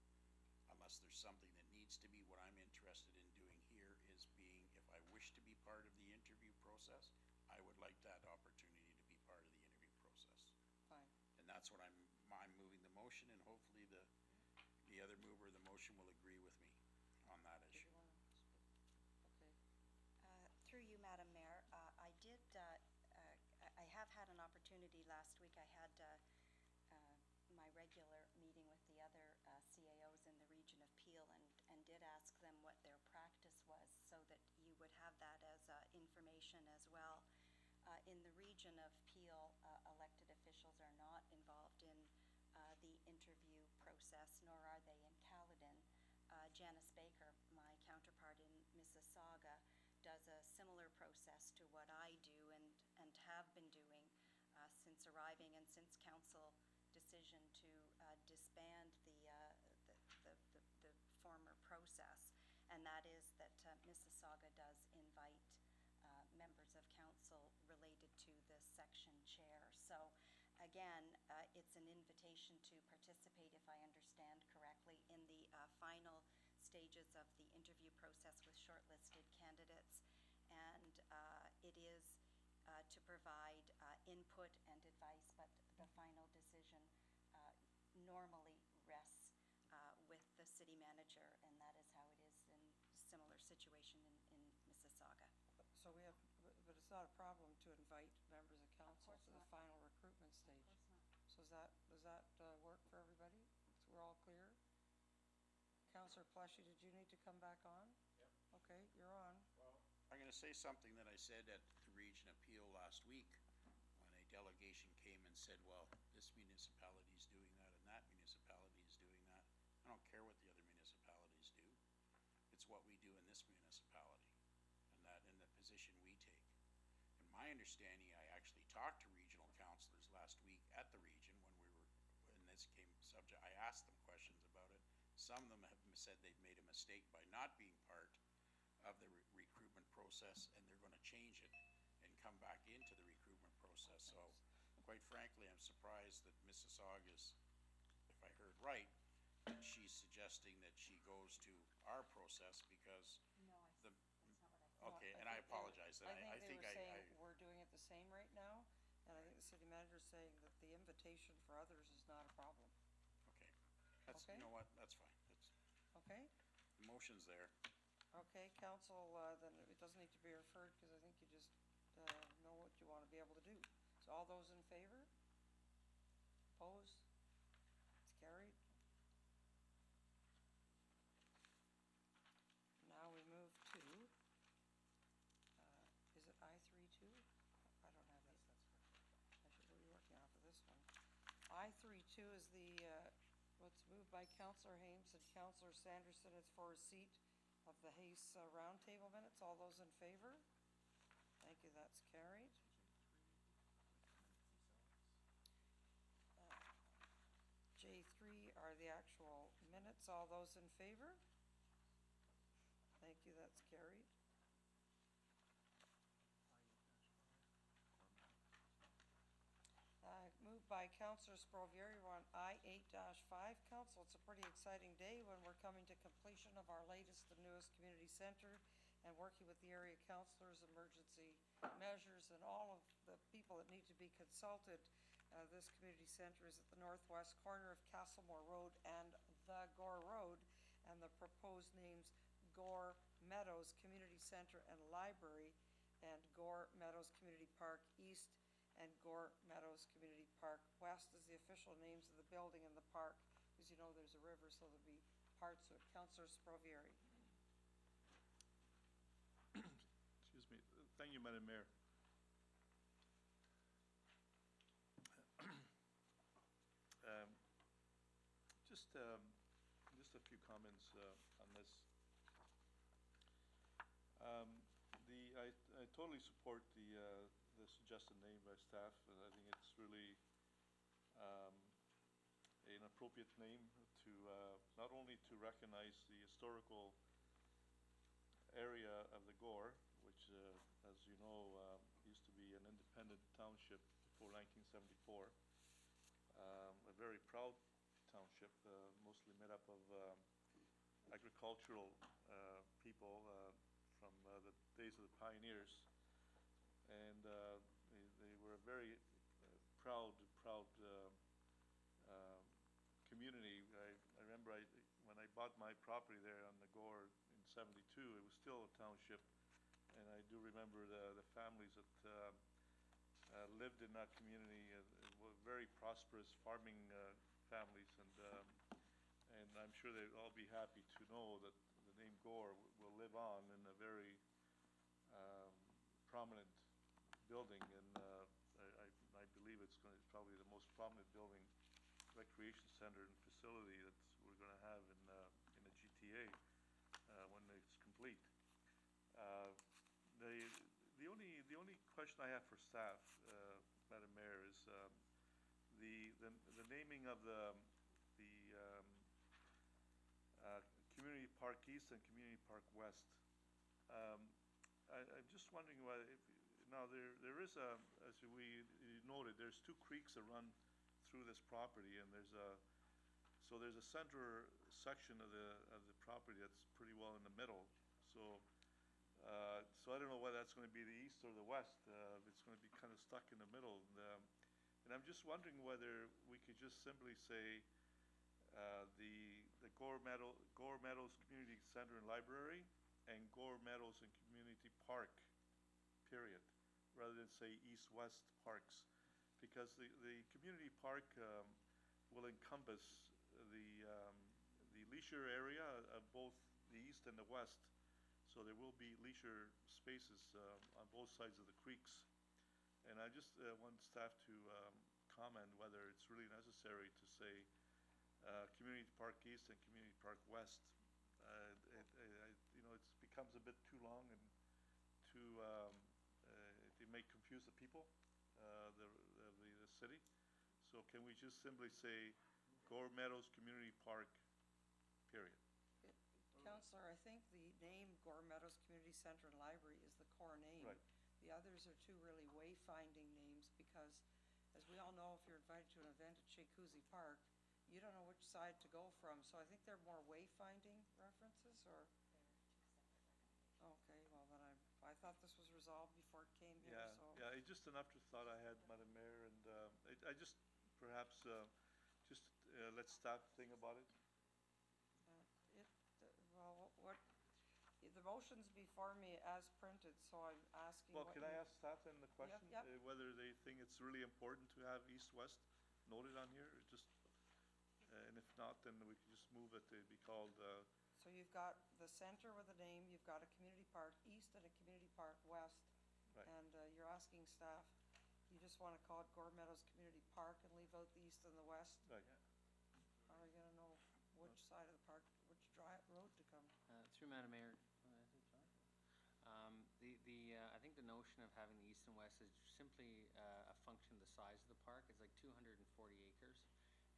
S14: unless there's something that needs to be. What I'm interested in doing here is being, if I wish to be part of the interview process, I would like that opportunity to be part of the interview process.
S1: Fine.
S14: And that's what I'm moving the motion, and hopefully the other mover of the motion will agree with me on that
S1: Did
S14: issue.
S1: you wanna speak? Okay.
S10: Through you, Madam Mayor, I have had an opportunity last week. I had my regular meeting with the other CAOs in the region of Peel, and did ask them what their practice was, so that you would have that as information as well. In the region of Peel, elected officials are not involved in the interview process, nor are they in Caledon. Janice Baker, my counterpart in Mississauga, does a similar process to what I do and have been doing since arriving, and since council decision to disband the former process. And that is that Mississauga does invite members of council related to the section chair. So again, it's an invitation to participate, if I understand correctly, in the final stages of the interview process with shortlisted candidates. And it is to provide input and advice, but the final decision normally rests with the city manager, and that is how it is in a similar situation in Mississauga.
S1: So we have, but it's not a problem to invite members of council
S10: course
S1: to the
S10: not.
S1: final recruitment stage.
S10: Of course not.
S1: So does that work for everybody? So we're all clear? Councillor Pleshy, did you need to come back on?
S14: Yep.
S1: Okay, you're on.
S14: Well, I'm gonna say something that I said at the Region Appeal last week, when a delegation came and said, well, this municipality's doing that and that municipality is doing that. I don't care what the other municipalities do. It's what we do in this municipality, and that in the position we take. In my understanding, I actually talked to regional councilors last week at the region when this came subject. I asked them questions about it. Some of them have said they've made a mistake by not being part of the recruitment process, and they're gonna change it and come back into the recruitment process. So, quite frankly, I'm surprised that Mississauga's, if I heard right, that she's suggesting that she goes to our process because
S10: No,
S14: the,
S10: that's not what I said.
S14: okay,
S1: No,
S14: and I
S1: think they were-
S14: apologize, then I
S1: they
S14: think
S1: were
S14: I,
S1: saying we're doing it the same right now, and I think the city manager's saying that the invitation for others is not a problem.
S14: okay. That's,
S1: Okay.
S14: you know what, that's fine, that's,
S1: Okay?
S14: the motion's there.
S1: Okay, council, then it doesn't need to be referred, because I think you just know what you want to be able to do. So all those in favor? Opposed? It's carried. Now we move to, is it I-32? I don't have that. I should be working off of this one. I-32 is the, what's moved by Councillor Hames and Councillor Sanderson. It's for receipt of the Hayes roundtable minutes. All those in favor? Thank you, that's carried. J3 are the actual minutes. All those in favor? Thank you, that's carried. Moved by Councillor Sprovieri, we're on I-8-5. Council, it's a pretty exciting day when we're coming to completion of our latest and newest community center and working with the area councillors, emergency measures, and all of the people that need to be consulted. This community center is at the northwest corner of Castlemore Road and the Gore Road, and the proposed names Gore Meadows Community Center and Library, and Gore Meadows Community Park East, and Gore Meadows Community Park West is the official names of the building and the park. As you know, there's a river, so there'll be parts of it. Councillor Sprovieri.
S5: Excuse me. Thank you, Madam Mayor. Just a few comments on this. I totally support the suggested name by staff, and I think it's really an appropriate name to not only to recognize the historical area of the Gore, which, as you know, used to be an independent township before 1974, a very proud township, mostly made up of agricultural people from the days of the pioneers, and they were a very proud community. I remember when I bought my property there on the Gore in '72, it was still a township, and I do remember the families that lived in that community, were very prosperous farming families, and I'm sure they'd all be happy to know that the name Gore will live on in a very prominent building, and I believe it's probably the most prominent building, recreation center and facility that we're going to have in the GTA when it's complete. The only question I have for staff, Madam Mayor, is the naming of the Community Park East and Community Park West. I'm just wondering whether, now there is as we noted, there's two creeks that run through this property, and there's So there's a center section of the property that's pretty well in the middle. So, so I don't know whether that's gonna be the east or the west. It's gonna be kind of stuck in the middle. And I'm just wondering whether we could just simply say, the Gore Meadows Community Center and Library and Gore Meadows and Community Park, period, rather than say east-west parks. Because the community park will encompass the leisure area of both the east and the west. So there will be leisure spaces on both sides of the creeks. And I just want staff to comment whether it's really necessary to say Community Park East and Community Park West. You know, it becomes a bit too long and too, it may confuse the people, the city. So can we just simply say Gore Meadows Community Park, period?
S1: Counselor, I think the name Gore Meadows Community Center and Library is the core name.
S5: Right.
S1: The others are two really wayfinding names because, as we all know, if you're invited to an event at Jacuzzi Park, you don't know which side to go from. So I think they're more wayfinding references, or? Okay, well then I thought this was resolved before it came here,
S5: Yeah,
S1: so.
S5: yeah, it's just an afterthought I had, Madam Mayor, and I just perhaps just let staff think about it.
S1: Well, what, the motion's before me as printed, so I'm asking
S5: Well,
S1: what
S5: can I
S1: you-
S5: ask staff then the question?
S1: yep.
S5: Whether they think it's really important to have east-west noted on here, or just, and if not, then we can just move it to be called,
S1: So you've got the center with a name, you've got a community park east and a community park west.
S5: Right.
S1: And you're asking staff, you just want to call it Gore Meadows Community Park and leave out the east and the west?
S5: right.
S1: How are you gonna know which side of the park, which road to come?
S15: Through Madam Mayor, I think the notion of having the east and west is simply a function of the size of the park. It's like 240 acres.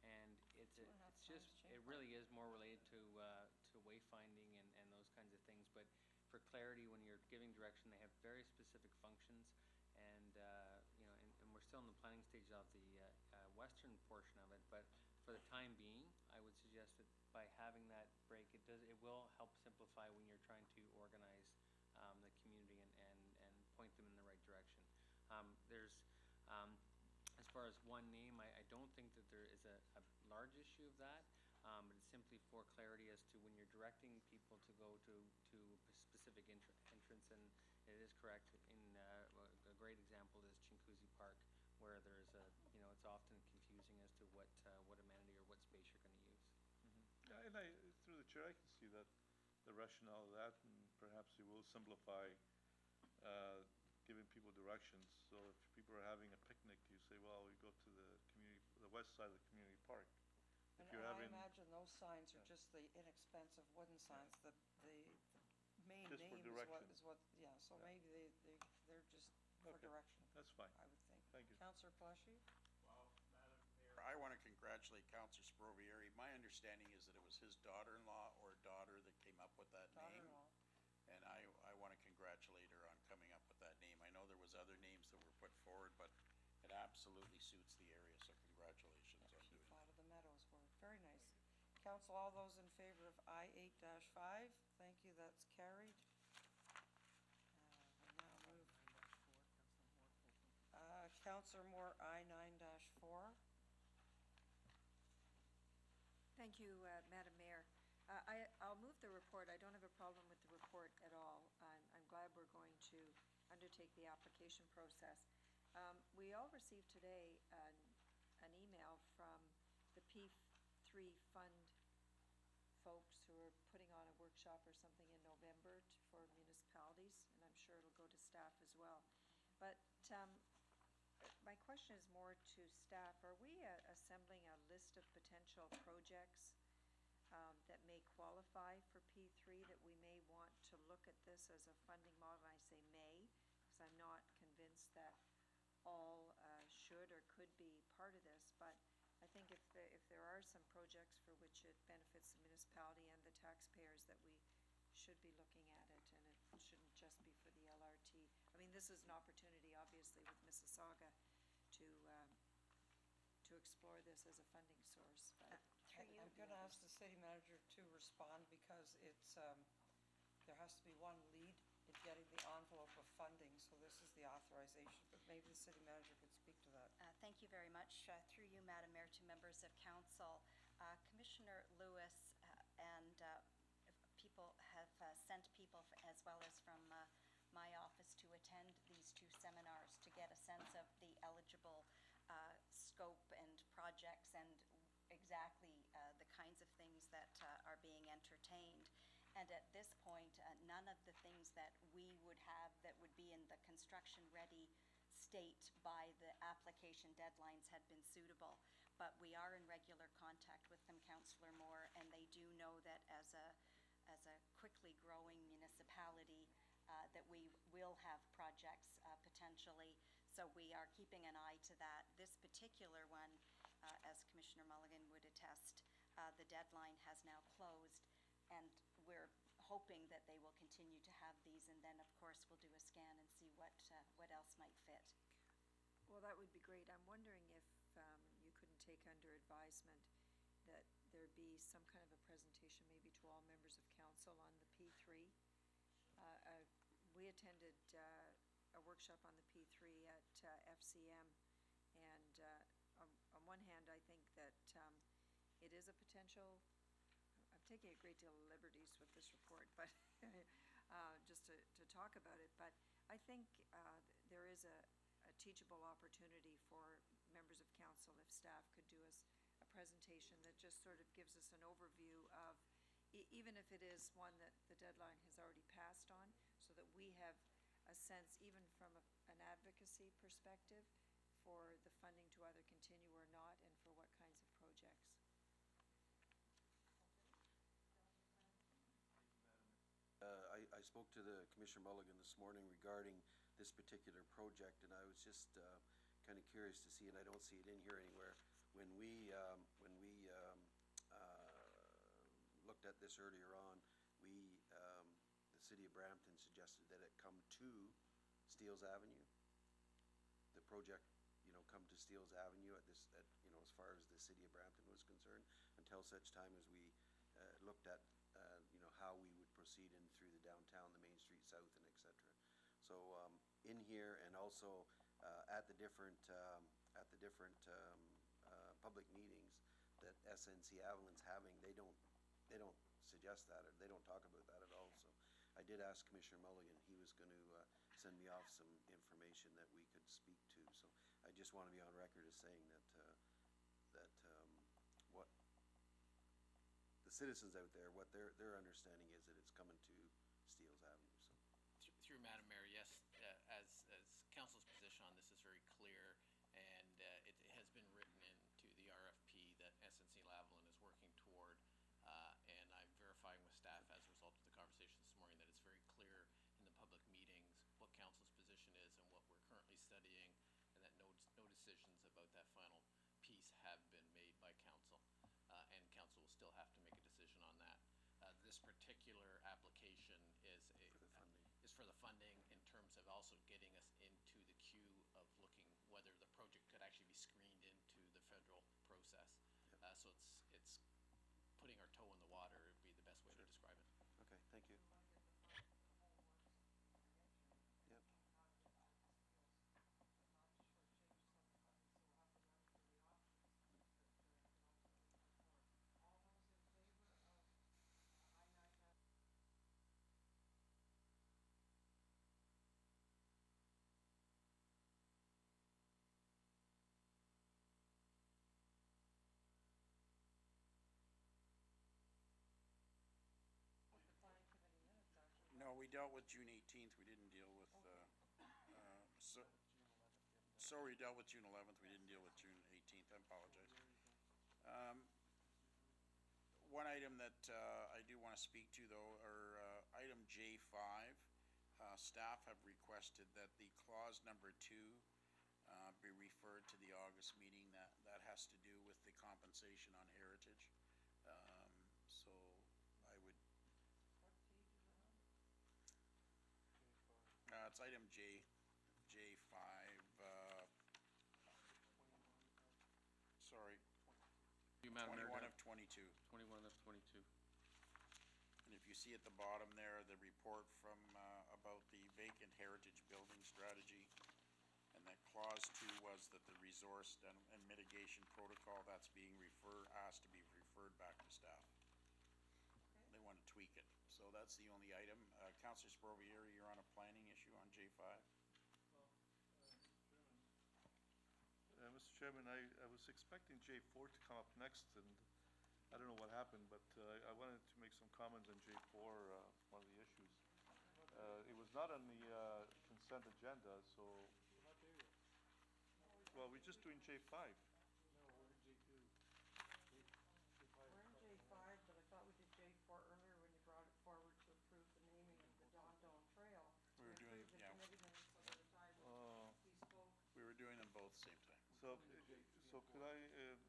S15: And it's
S1: Two and a half
S15: just,
S1: times Shane
S15: it really is more related to wayfinding and those kinds of things. But for clarity, when you're giving direction, they have very specific functions. And, you know, and we're still in the planning stage of the western portion of it. But for the time being, I would suggest that by having that break, it will help simplify when you're trying to organize the community and point them in the right direction. As far as one name, I don't think that there is a large issue of that, but it's simply for clarity as to when you're directing people to go to a specific entrance, and it is correct. A great example is Chinguacousy Park, where there's it's often confusing as to what amenity or what space you're going to use.
S5: Yeah, and through the chair, I can see that, the rationale of that, and perhaps it will simplify giving people directions. So if people are having a picnic, you say, well, we go to the west side of the community park. If
S1: And
S5: you're
S1: I
S5: having,
S1: imagine those signs are just the inexpensive wooden signs, the main
S5: Just for
S1: name
S5: direction.
S1: is what, yeah, so
S5: Yeah.
S1: maybe they're just for
S5: Okay.
S1: direction,
S5: that's fine,
S1: I would think.
S5: thank you.
S1: Counselor Plashy?
S14: Well, Madam Mayor, I want to congratulate Councillor Sprovieri. My understanding is that it was his daughter-in-law or daughter that came up with that name.
S1: Daughter-in-law.
S14: And I want to congratulate her on coming up with that name. I know there was other names that were put forward, but it absolutely suits the area, so congratulations on
S1: She
S14: doing
S1: thought
S14: that.
S1: of the Meadows word, very nice. Council, all those in favor of I-8-5, thank you, that's carried. We now move. Councillor Moore, I-9-4.
S6: Thank you, Madam Mayor. I'll move the report. I don't have a problem with the report at all. I'm glad we're going to undertake the application process. We all received today an email from the P3 Fund folks who are putting on a workshop or something in November for municipalities, and I'm sure it'll go to staff as well. But my question is more to staff. Are we assembling a list of potential projects that may qualify for P3, that we may want to look at this as a funding model? And I say may, because I'm not convinced that all should or could be part of this, but I think if there are some projects for which it benefits the municipality and the taxpayers, that we should be looking at it, and it shouldn't just be for the LRT. I mean, this is an opportunity, obviously, with Mississauga to explore this as a funding source, but.
S10: Through you.
S1: I'm going to ask the city manager to respond because it's, there has to be one lead in getting the envelope of funding, so this is the authorization, but maybe the city manager could speak to that.
S10: Thank you very much. Through you, Madam Mayor, to members of council. Commissioner Lewis and people have sent people as well as from my office to attend these two seminars to get a sense of the eligible scope and projects and exactly the kinds of things that are being entertained. And at this point, none of the things that we would have that would be in the construction-ready state by the application deadlines had been suitable. But we are in regular contact with them, Councillor Moore, and they do know that as a quickly growing municipality, that we will have projects potentially. So we are keeping an eye to that. This particular one, as Commissioner Mulligan would attest, the deadline has now closed, and we're hoping that they will continue to have these, and then, of course, we'll do a scan and see what else might fit.
S6: Well, that would be great. I'm wondering if you couldn't take under advisement that there be some kind of a presentation maybe to all members of council on the P3. We attended a workshop on the P3 at FCM, and on one hand, I think that it is a potential. I'm taking a great deal of liberties with this report, but just to talk about it. But I think there is a teachable opportunity for members of council if staff could do us a presentation that just sort of gives us an overview of, even if it is one that the deadline has already passed on, so that we have a sense, even from an advocacy perspective, for the funding to either continue or not, and for what kinds of projects.
S11: I spoke to the Commissioner Mulligan this morning regarding this particular project, and I was just kind of curious to see, and I don't see it in here anywhere, when we looked at this earlier on, the city of Brampton suggested that it come to Steeles Avenue. The project, come to Steeles Avenue as far as the city of Brampton was concerned, until such time as we looked at how we would proceed in through the downtown, the Main Street South, and et cetera. So in here, and also at the different public meetings that SNC Avalon's having, they don't suggest that, or they don't talk about that at all. So I did ask Commissioner Mulligan; he was going to send me off some information that we could speak to. So I just want to be on record as saying that what the citizens out there, what their understanding is, that it's coming to Steeles Avenue. So.
S9: Through Madam Mayor, yes, as council's position on this is very clear, and it has been written into the RFP that SNC-Lavalin is working toward, and I'm verifying with staff as a result of the conversation this morning that it's very clear in the public meetings what council's position is and what we're currently studying, and that no decisions about that final piece have been made by council, and council will still have to make a decision on that. This particular application is for the funding in terms of also getting us into the queue of looking whether the project could actually be screened into the federal process. So it's putting our toe in the water would be the best way to describe it.
S11: Okay, thank you. Yep.
S14: No, we dealt with June 18th, we didn't deal with, we dealt with June 11th, we didn't deal with June 18th, I apologize. One item that I do want to speak to, though, are item J5. Staff have requested that the clause number 2 be referred to the August meeting. That has to do with the compensation on heritage. So I would... it's item J5. Sorry. 21 of 22. see at the bottom there, the report from, about the vacant heritage building strategy. And that clause 2 was that the resource and mitigation protocol, that's being asked to be referred back to staff. They want to tweak it. So that's the only item. Councillor Sprovieri, you're on a planning issue on J5.
S5: Mr. Chairman, I was expecting J4 to come up next, and I don't know what happened, but I wanted to make some comments on J4, one of the issues. It was not on the consent agenda, so, well, we're just doing J5.
S12: No, we're in J2.
S1: We're in J5, but I thought we did J4 earlier when you brought it forward to approve the naming of the Don Don Trail.
S14: We were doing,
S1: approved the
S14: yeah.
S1: committee minutes so by the time
S5: Oh.
S1: he spoke.
S14: We were doing them both same time.
S5: So could I,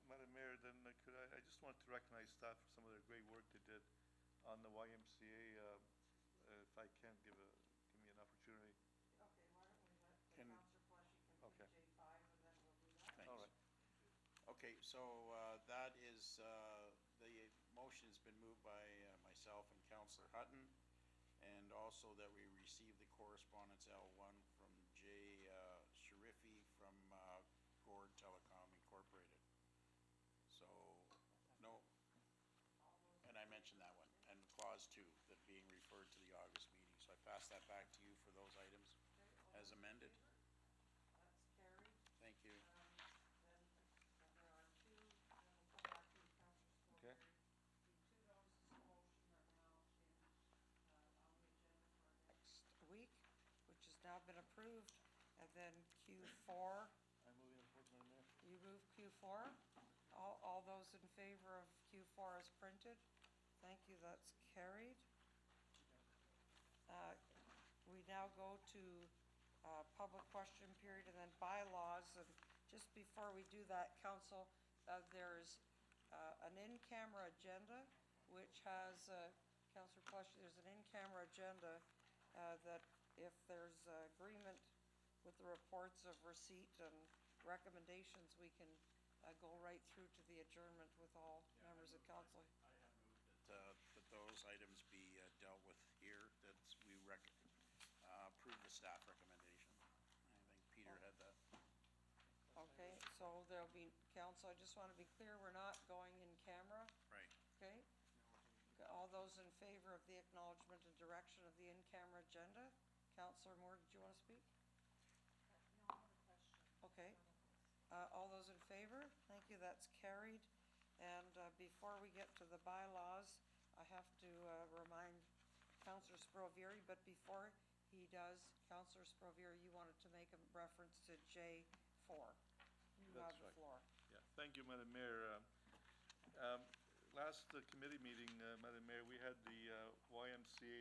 S5: Madam Mayor, then I just want to recognize staff for some of their great work they did on the YMCA, if I can give me an opportunity.
S1: Okay, why don't we let
S14: Can-
S1: Councillor Plushy complete
S5: Okay.
S1: J5 and then we'll do that.
S14: Thanks.
S5: All right.
S14: Okay, so that is, the motion's been moved by myself and Councillor Hutton, and also that we receive the correspondence L1 from Jay Sharifi from Gord Telecom Incorporated. So, no, and I mentioned that one, and clause 2, that being referred to the August meeting. So I pass that back to you for those items as amended.
S1: That's carried.
S14: Thank you.
S1: Then there are two, then we'll come back to you, Councillor
S5: Okay.
S1: Scolari. The two notices of motion are now on the agenda for next week, which has now been approved. And then Q4,
S5: I'm moving the report, Madam Mayor.
S1: you move Q4. All those in favor of Q4 as printed? Thank you, that's carried. We now go to public question period and then bylaws. And just before we do that, council, there's an in-camera agenda, which has, Councillor Plushy, there's an in-camera agenda that if there's agreement with the reports of receipt and recommendations, we can go right through to the adjournment with all members of council.
S14: I have moved that those items be dealt with here, that we approve the staff recommendation. I think Peter had that.
S1: Okay, so there'll be, council, I just want to be clear, we're not going in camera,
S14: Right.
S1: okay? All those in favor of the acknowledgement and direction of the in-camera agenda? Councillor Moore, did you want to speak?
S6: No, I have a question.
S1: Okay. All those in favor? Thank you, that's carried. And before we get to the bylaws, I have to remind Councillor Sprovieri, but before he does, Councillor Sprovieri, you wanted to make a reference to J4. You have
S5: That's
S1: the
S5: right.
S1: floor.
S5: Yeah, thank you, Madam Mayor. Last committee meeting, Madam Mayor, we had the YMCA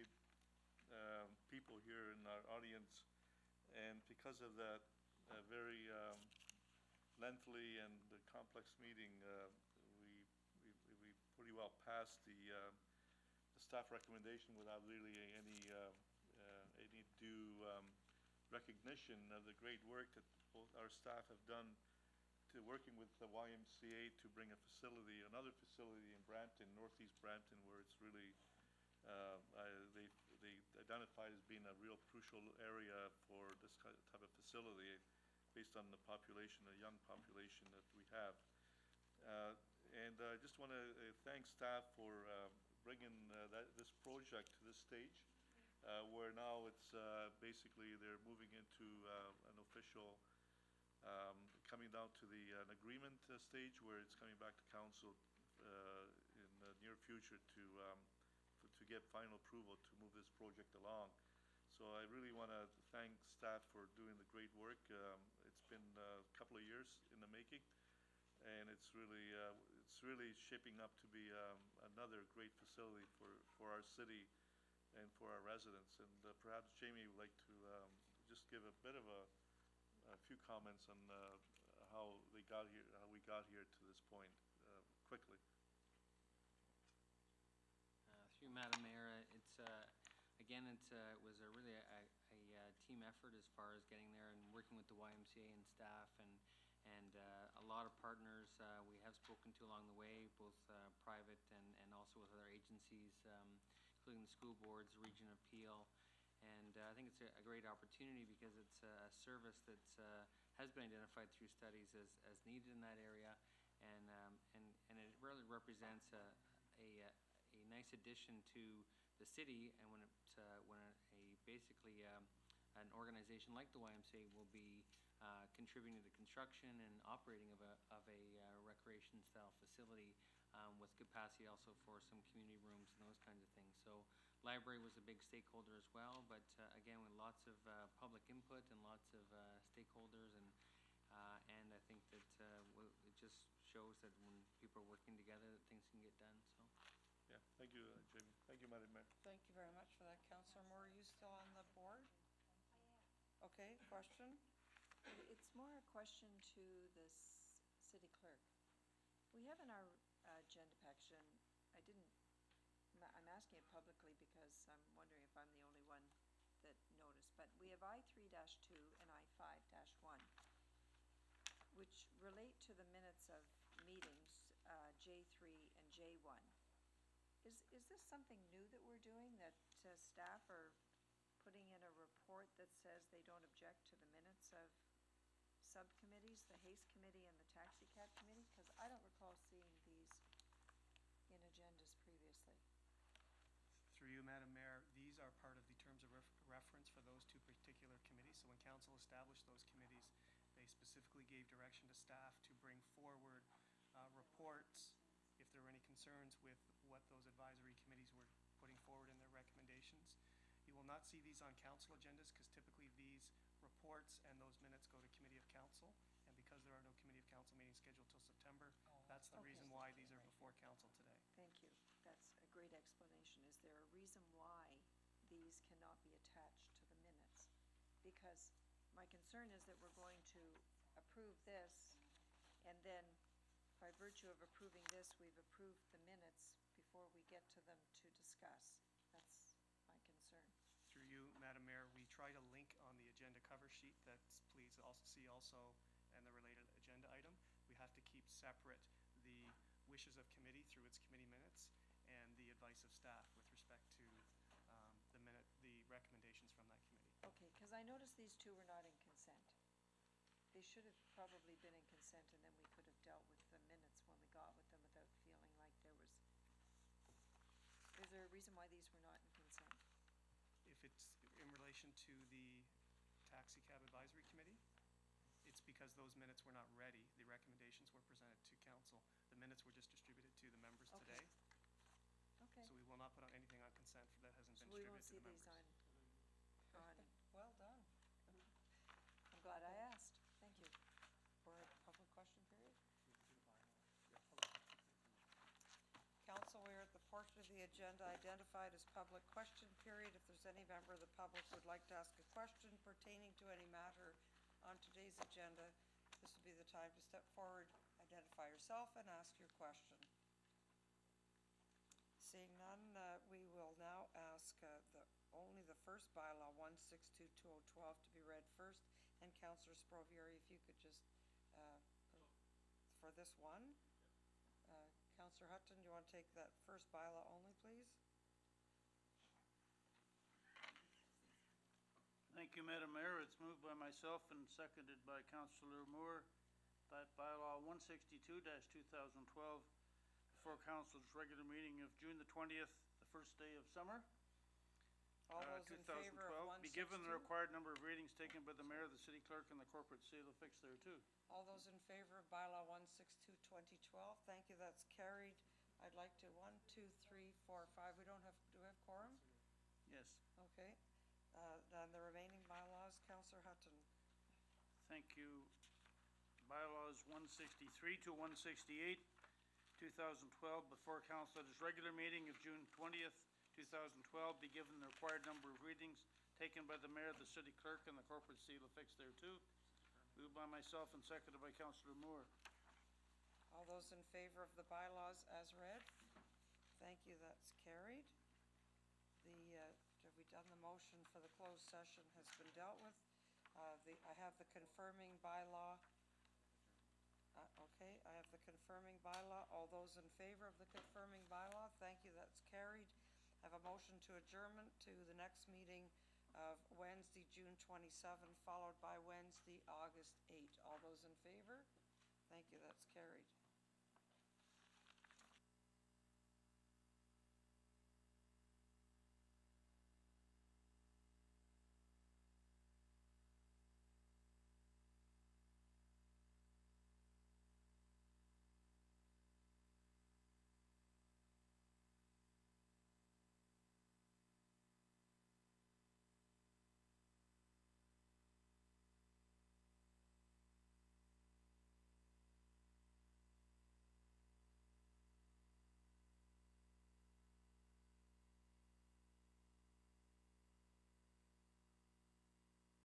S5: people here in our audience, and because of that very lengthy and complex meeting, we pretty well passed the staff recommendation without really any due recognition of the great work that both our staff have done to working with the YMCA to bring another facility in Brampton, northeast Brampton, where it's really, they identified as being a real crucial area for this type of facility based on the population, the young population that we have. And I just want to thank staff for bringing this project to this stage, where now it's basically they're moving into an official coming down to an agreement stage where it's coming back to council in the near future to get final approval to move this project along. So I really want to thank staff for doing the great work. It's been a couple of years in the making, and it's really shaping up to be another great facility for our city and for our residents. And perhaps Jamie would like to just give a bit of a few comments on how we got here to this point quickly.
S15: Through Madam Mayor, it's again, it was really a team effort as far as getting there and working with the YMCA and staff and a lot of partners we have spoken to along the way, both private and also with other agencies, including the school boards, region of Peel. And I think it's a great opportunity because it's a service that has been identified through studies as needed in that area. And it really represents a nice addition to the city, and when basically an organization like the YMCA will be contributing to the construction and operating of a recreation style facility with capacity also for some community rooms and those kinds of things. So library was a big stakeholder as well, but again, with lots of public input and lots of stakeholders, and I think that it just shows that when people are working together, that things can get done. So.
S5: Yeah, thank you, Jamie. Thank you, Madam Mayor.
S1: Thank you very much for that. Councillor Moore, are you still on the board? Okay, question?
S6: It's more a question to the city clerk. We have in our agenda package, I didn't, I'm asking it publicly because I'm wondering if I'm the only one that noticed, but we have I-3-2 and I-5-1, which relate to the minutes of meetings, J3 and J1. Is this something new that we're doing, that staff are putting in a report that says they don't object to the minutes of subcommittees, the Haste Committee and the Taxi Cab Committee? Because I don't recall seeing these in agendas previously.
S8: Through you, Madam Mayor, these are part of the terms of reference for those two particular committees. So when council established those committees, they specifically gave direction to staff to bring forward reports if there were any concerns with what those advisory committees were putting forward in their recommendations. You will not see these on council agendas because typically these reports and those minutes go to committee of council. And because there are no committee of council meetings scheduled till September, that's the reason why these are before council today.
S6: Thank you. That's a great explanation. Is there a reason why these cannot be attached to the minutes? Because my concern is that we're going to approve this, and then by virtue of approving this, we've approved the minutes before we get to them to discuss. That's my concern.
S8: Through you, Madam Mayor, we try to link on the agenda cover sheet that please also see also and the related agenda item. We have to keep separate the wishes of committee through its committee minutes and the advice of staff with respect to the recommendations from that committee.
S6: Okay, because I noticed these two were not in consent. They should have probably been in consent, and then we could have dealt with the minutes when we got with them without feeling like there was... Is there a reason why these were not in consent?
S8: If it's in relation to the Taxi Cab Advisory Committee, it's because those minutes were not ready. The recommendations were presented to council. The minutes were just distributed to the members
S6: Okay.
S8: today.
S6: Okay.
S8: So we will not put on anything on consent that hasn't been
S6: So we won't
S8: distributed to
S6: see
S8: the
S6: these
S8: members.
S1: Well done.
S6: I'm glad I asked. Thank you.
S1: We're at public question period? Council, we are at the portion of the agenda identified as public question period. If there's any member of the public who would like to ask a question pertaining to any matter on today's agenda, this would be the time to step forward, identify yourself, and ask your question. Seeing none, we will now ask only the first bylaw, 162-2012, to be read first. And Councillor Sprovieri, if you could just, for this one, Councillor Hutton, do you want to take that first bylaw only, please?
S16: Thank you, Madam Mayor. It's moved by myself and seconded by Councillor Moore that bylaw 162-2012 before council's regular meeting of June the 20th, the first day of summer,
S1: All those in favor of
S16: 2012, be given the
S1: 162?
S16: required number of readings taken by the mayor, the city clerk, and the corporate seal affixed thereto.
S1: All those in favor of bylaw 162-2012, thank you, that's carried. I'd like to, 1, 2, 3, 4, 5, we don't have, do we have quorum?
S16: Yes.
S1: Okay, then the remaining bylaws, Councillor Hutton.
S16: Thank you. Bylaws 163 to 168, 2012, before council at its regular meeting of June 20th, 2012, be given the required number of readings taken by the mayor, the city clerk, and the corporate seal affixed thereto. Moved by myself and seconded by Councillor Moore.
S1: All those in favor of the bylaws as read? Thank you, that's carried. Have we done the motion for the closed session has been dealt with? I have the confirming bylaw. Okay, I have the confirming bylaw. All those in favor of the confirming bylaw? Thank you, that's carried. I have a motion to adjournment to the next meeting of Wednesday, June 27, followed by Wednesday, August 8. All those in favor? Thank you, that's carried.